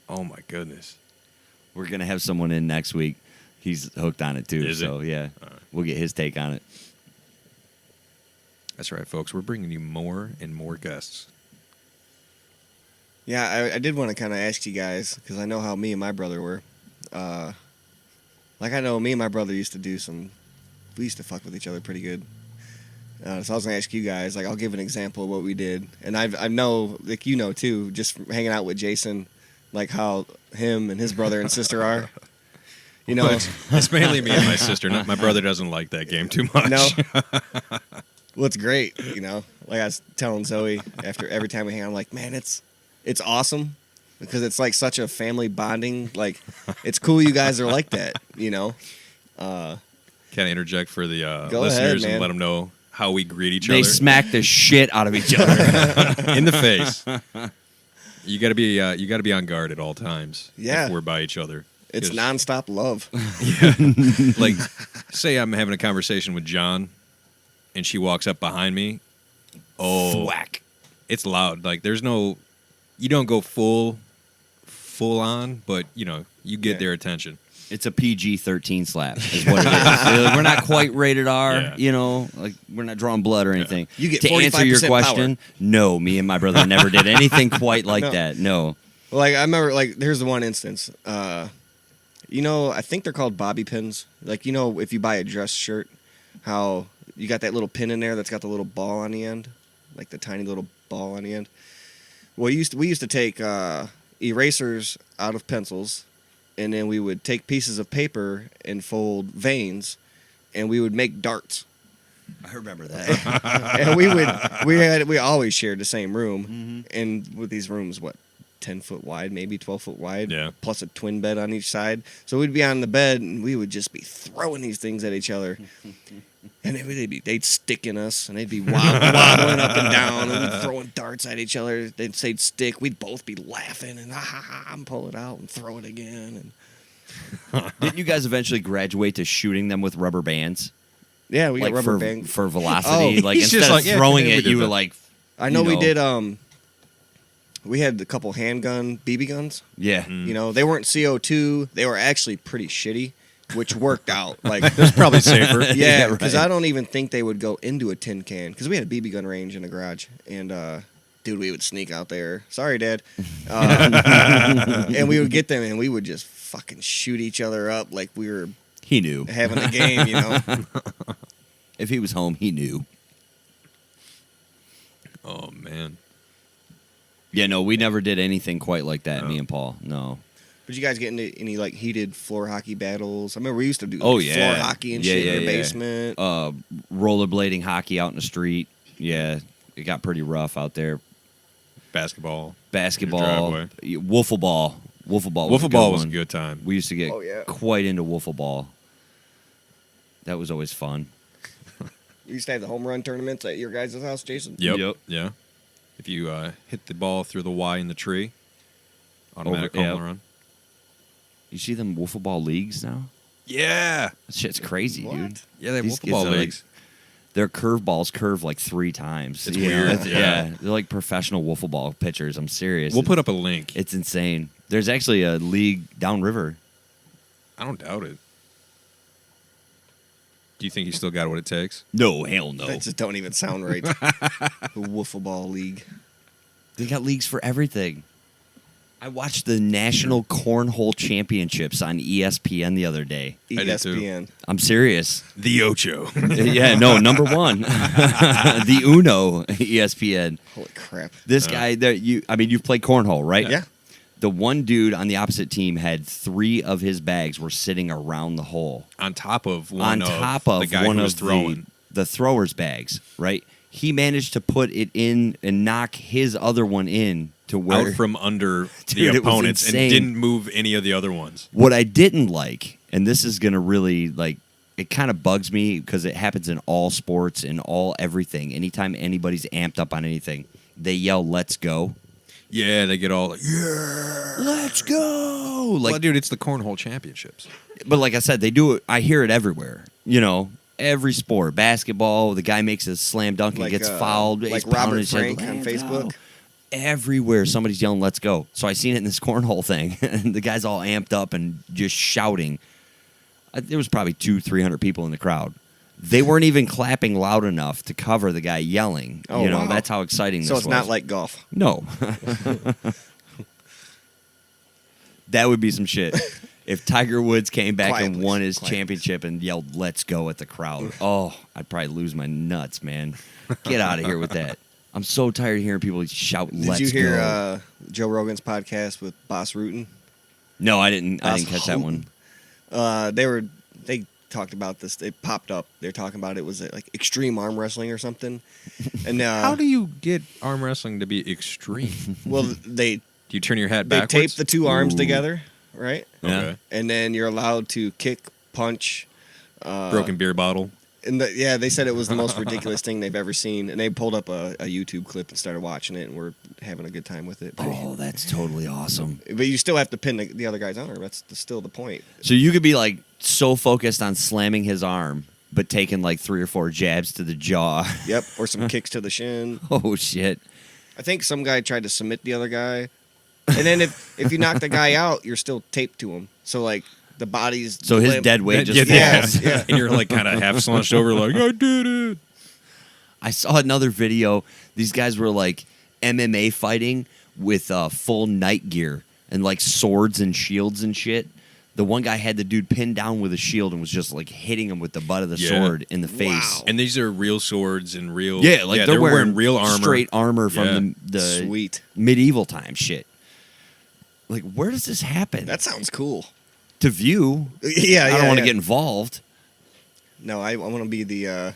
Oh my goodness. We're gonna have someone in next week. He's hooked on it too, Is it? so yeah, we'll get his take on it. That's right, folks. We're bringing you more and more guests. Yeah, I did want to kind of ask you guys because I know how me and my brother were. Like I know me and my brother used to do some. We used to fuck with each other pretty good. So I was gonna ask you guys. Like I'll give an example of what we did, and I know like you know too, just from hanging out with Jason, like how him and his brother and sister are. You know, But it's mainly me and my sister. My brother doesn't like that game too much. no. Well, it's great. You know, like I was telling Zoe after every time we hang out, I'm like, man, it's awesome because it's like such a family bonding. Like, it's cool you guys are like that. You know. Can I interject for the Go listeners ahead, and man. let them know how we greet each They other smack the shit out of each other. in the face? You got to be on guard at all times. Yeah. If we're by each other. It's 'Cause, nonstop love. like, say I'm having a conversation with John, and she walks up behind me. Oh, Whack. it's loud. Like, there's no, you don't go full on, but you get their attention. It's a PG-13 slap, is what it is. We're not quite rated R, Yeah. like we're not drawing blood or anything. You get to answer your 45% question, no, me and my brother never did anything quite like No. that. No. Like I remember, like here's the one instance. I think they're called bobby pins. Like if you buy a dress shirt, how you got that little pin in there that's got the little ball on the end, like the tiny little ball on the end. Well, we used to take erasers out of pencils, and then we would take pieces of paper and fold veins, and we would make darts. I remember that. And we always shared the same room, and with these rooms, 10 foot wide, maybe 12 foot wide, Yeah. plus a twin bed on each side. So we'd be on the bed, and we would just be throwing these things at each other. And they'd stick in us, and they'd be wobbling up and down, and we'd throwing darts at each other. They'd stick. We'd both be laughing, and and pull it out and throw it again. And Didn't you guys eventually graduate to shooting them with rubber bands? yeah, we got rubber for, band. for velocity. Oh, like he's instead just of like, yeah, throwing we it, did you were that. like, I know you we know. did. We had a couple handgun BB guns. yeah. They weren't CO2. They were actually pretty shitty, which worked out. Like, It's probably safer. yeah, because right. I don't even think they would go into a tin can. Because we had a BB gun range in the garage, and dude, we would sneak out there. Sorry, Dad. And we would get them, and we would just fucking shoot each other up like we were He knew. having a game. If he was home, he knew. Oh man. Yeah, no, we never did anything quite like that, No. me and Paul. No. Did you guys get into any like heated floor hockey battles? I remember we used to do Oh, like, yeah. floor hockey and Yeah, shit yeah, in the yeah. basement. Rollerblading hockey out in the street. Yeah, it got pretty rough out there. Basketball. Basketball, driveway. wiffle ball. Wiffle ball was Wiffle a ball good was a one. good time. We used to get Oh, yeah. quite into wiffle ball. That was always fun. We used to have the home run tournaments at your guys' house, Jason. Yep. Yeah. If you hit the ball through the Y in the tree, automatic Over- home yeah. run. You see them wiffle ball leagues now? Yeah. That shit's crazy, What? dude. Yeah, they have These wiffle ball kids are leagues. Their curveballs curve like 3 times. It's You know, weird, yeah. yeah. They're like professional wiffle ball pitchers. I'm serious. We'll put up a link. It's insane. There's actually a league downriver. I don't doubt it. Do you think he still got what it takes? No, hell no. That just don't even sound right. The wiffle ball league. They got leagues for everything. I watched the National Cornhole Championships on ESPN the other day. I did too. ESPN. I'm serious. The Ocho. Yeah, no, number one. The Uno ESPN. Holy crap. This guy that you've played cornhole, right? Yeah. The one dude on the opposite team had 3 of his bags were sitting around the hole. On top of one On top of the guy one who was of throwing. the thrower's bags, right? He managed to put it in and knock his other one in to where Out from under Dude, the it was opponents and insane. didn't move any of the other ones. What I didn't like, and this is going to really, it kind of bugs me because it happens in all sports and all everything. Anytime anybody's amped up on anything, they yell, "Let's go." Yeah, they get all like, yeah. Let's go. Well, dude, it's the Cornhole Championships. But like I said, they do it. I hear it everywhere. Every sport. Basketball, the guy makes a slam dunk and Like, gets fouled. like He's pounding Robert his head, Frank on "Let's Facebook? go." Everywhere, somebody's yelling, "Let's go." So I seen it in this cornhole thing, and the guy's all amped up and just shouting. There was probably 200-300 people in the crowd. They weren't even clapping loud enough to cover the guy yelling. Oh, wow. That's how exciting this So was. it's not like golf. No. That would be some shit. If Tiger Woods came back Quiet, and please. won his Quiet, championship and yelled, "Let's go" at the crowd. Oh, I'd probably lose my nuts, man. Get out of here with that. I'm so tired of hearing people shout, "Let's Did you hear go." Joe Rogan's podcast with Boss Rutan? No, I didn't Boss catch that one. They talked about this. It popped up. They're talking about it was like extreme arm wrestling or something. And How do you get arm wrestling to be extreme? well they Do you turn your hat they backwards? tape the 2 arms Ooh. together, right? Yeah. Okay. And then you're allowed to kick, punch, Broken beer bottle. And they said it was the most ridiculous thing they've ever seen. And they pulled up a YouTube clip and started watching it, and we're having a good time with it. Oh, that's totally awesome. But you still have to pin the other guy's arm. That's still the point. So you could be like so focused on slamming his arm, but taking like 3 or 4 jabs to the jaw. Yep, or some kicks to the shin. Oh, shit. I think some guy tried to submit the other guy. And then if you knock the guy out, you're still taped to him. So, like, the body's... So his limp. dead weight just Yeah, falls. Yeah. and you're like kind of half slunched over, like I did it. I saw another video. These guys were like MMA fighting with full night gear and like swords and shields and shit. The one guy had the dude pinned down with a shield and was just like hitting him with the butt of the Yeah. sword in the face. Wow. And these are real swords and real. Yeah, like they're wearing real armor, straight armor from Yeah. the Sweet. medieval time shit. Like, where does this happen? That sounds cool. To view. Yeah, I don't want to get involved. No, I want to be the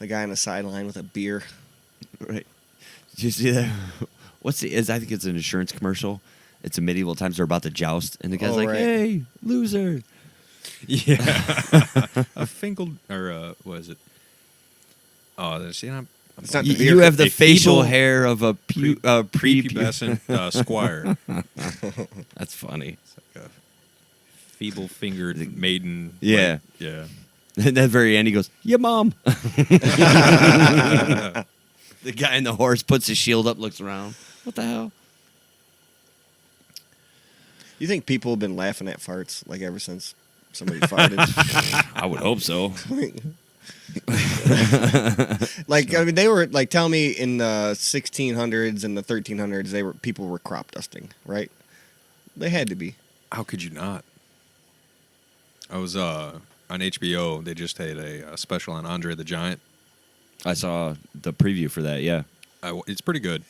guy on the sideline with a beer. Right. Did you see that? I think it's an insurance commercial. It's a medieval times. They're about to joust, and the guy's Oh, like, right. "Hey, loser!" Yeah, a finkled or what is it? Oh, see, It's not You, the beer. you have the a facial feeble hair of a prepubescent squire. That's funny. It's like a feeble-fingered maiden. Yeah. like, yeah. And at the very end, he goes, "Yeah, mom." The guy in the horse puts his shield up, looks around. What the hell? You think people have been laughing at farts like ever since somebody farted? I would hope so. Like, I mean, they were like, tell me in the 1600s and the 1300s, people were crop dusting, right? They had to be. How could you not? I was on HBO. They just had a special on Andre the Giant. I saw the preview for that. Yeah. It's pretty good,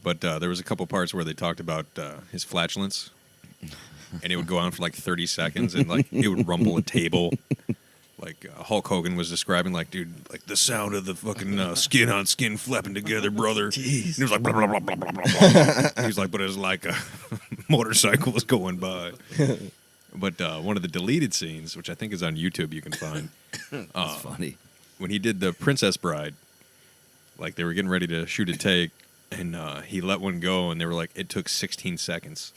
but there was a couple parts where they talked about his flatulence, and it would go on for like 30 seconds, and like it would rumble a table. Like Hulk Hogan was describing, like, dude, like the sound of the fucking skin on skin flapping together, brother. Jeez. And it was like blah blah blah blah blah blah blah. He was like, but it was like a motorcycle was going by. But one of the deleted scenes, which I think is on YouTube, you can find. That's funny. When he did the Princess Bride, like they were getting ready to shoot a take, and he let one go, and they were like, it took 16 seconds.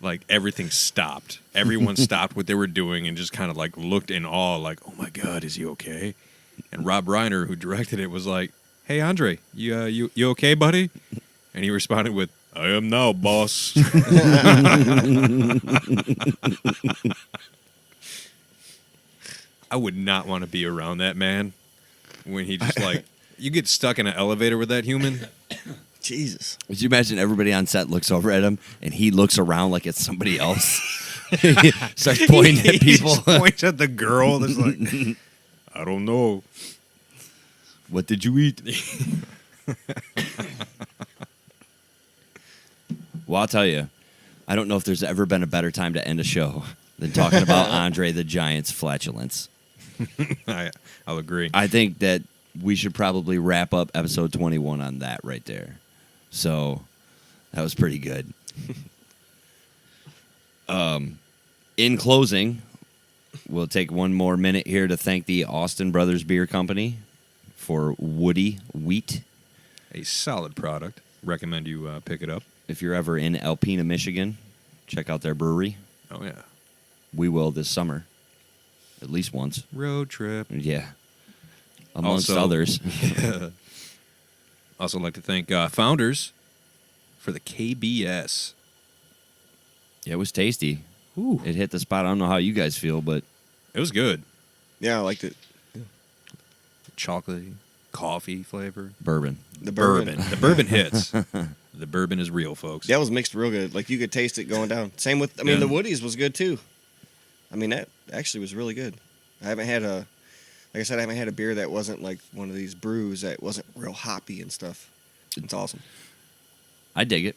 Like everything stopped. Everyone stopped what they were doing and just kind of like looked in awe, like, oh my God, is he okay? And Rob Reiner, who directed it, was like, hey, Andre, you okay, buddy? And he responded with, I am now, boss. I would not want to be around that man when he just like, you get stuck in an elevator with that human. Jesus. Would you imagine everybody on set looks over at him and he looks around like it's somebody else? He starts pointing at He people. just points at the girl that's like, I don't know. What did you eat? Well, I'll tell you, I don't know if there's ever been a better time to end a show than talking about Andre the Giant's flatulence. I'll agree. I think that we should probably wrap up episode 21 on that right there. So that was pretty good. In closing, we'll take one more minute here to thank the Austin Brothers Beer Company for Woody Wheat. A solid product. Recommend you pick it up. If you're ever in Alpena, Michigan, check out their brewery. Oh, yeah. We will this summer, at least once. Road trip. Yeah. Amongst Also- others. Also like to thank Founders for the KBS. Yeah, it was tasty. Ooh. It hit the spot. I don't know how you guys feel, but It was good. Yeah, I liked it. Chocolatey, coffee flavor. bourbon. The Bourbon. The bourbon hits. The bourbon is real, folks. That was mixed real good. Like, you could taste it going down. Same with, I mean, Yeah. the Woody's was good, too. I mean, that actually was really good. I haven't had like I said, I haven't had a beer that wasn't like one of these brews that wasn't real hoppy and stuff. It's awesome. I dig it.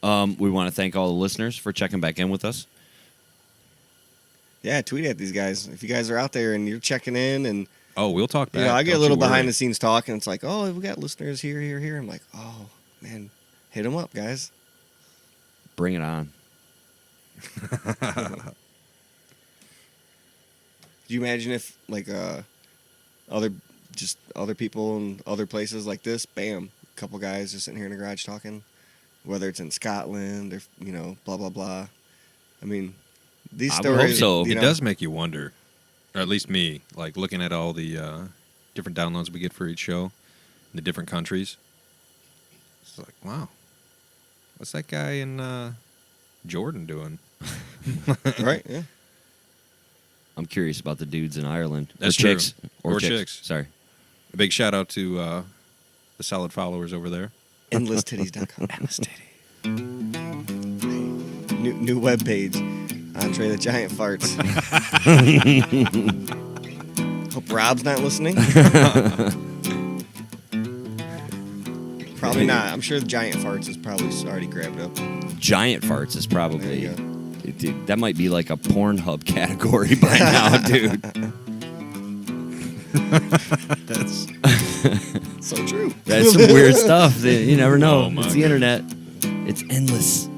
We want to thank all the listeners for checking back in with us. Yeah, tweet at these guys. If you guys are out there and you're checking in and, Oh, we'll talk back. you know, I get a Don't little you worry. behind the scenes talk and it's like, oh, we got listeners here, here, here. I'm like, oh, man, hit them up, guys. Bring it on. you imagine if like other people in other places like this, bam, a couple guys just sitting here in the garage talking, whether it's in Scotland or blah blah blah. I mean, these I would hope stories. so. It does make you wonder, or at least me, like looking at all the different downloads we get for each show in the different countries. It's like, wow, what's that guy in Jordan doing? Right? Yeah. I'm curious about the dudes in Ireland. That's or chicks. true. Or Or chicks. chicks. Sorry. A big shout out to the solid followers over there. EndlessTitties.com. Endless titty. New webpage. Andre the Giant Farts. Hope Rob's not listening. Probably not. I'm sure the Giant Farts is probably already grabbed up. Giant farts is There probably. you go. Dude, that might be like a Pornhub category by now, dude. That's So true. That's some weird stuff. That you never know. Oh, my it's the goodness. internet. It's endless.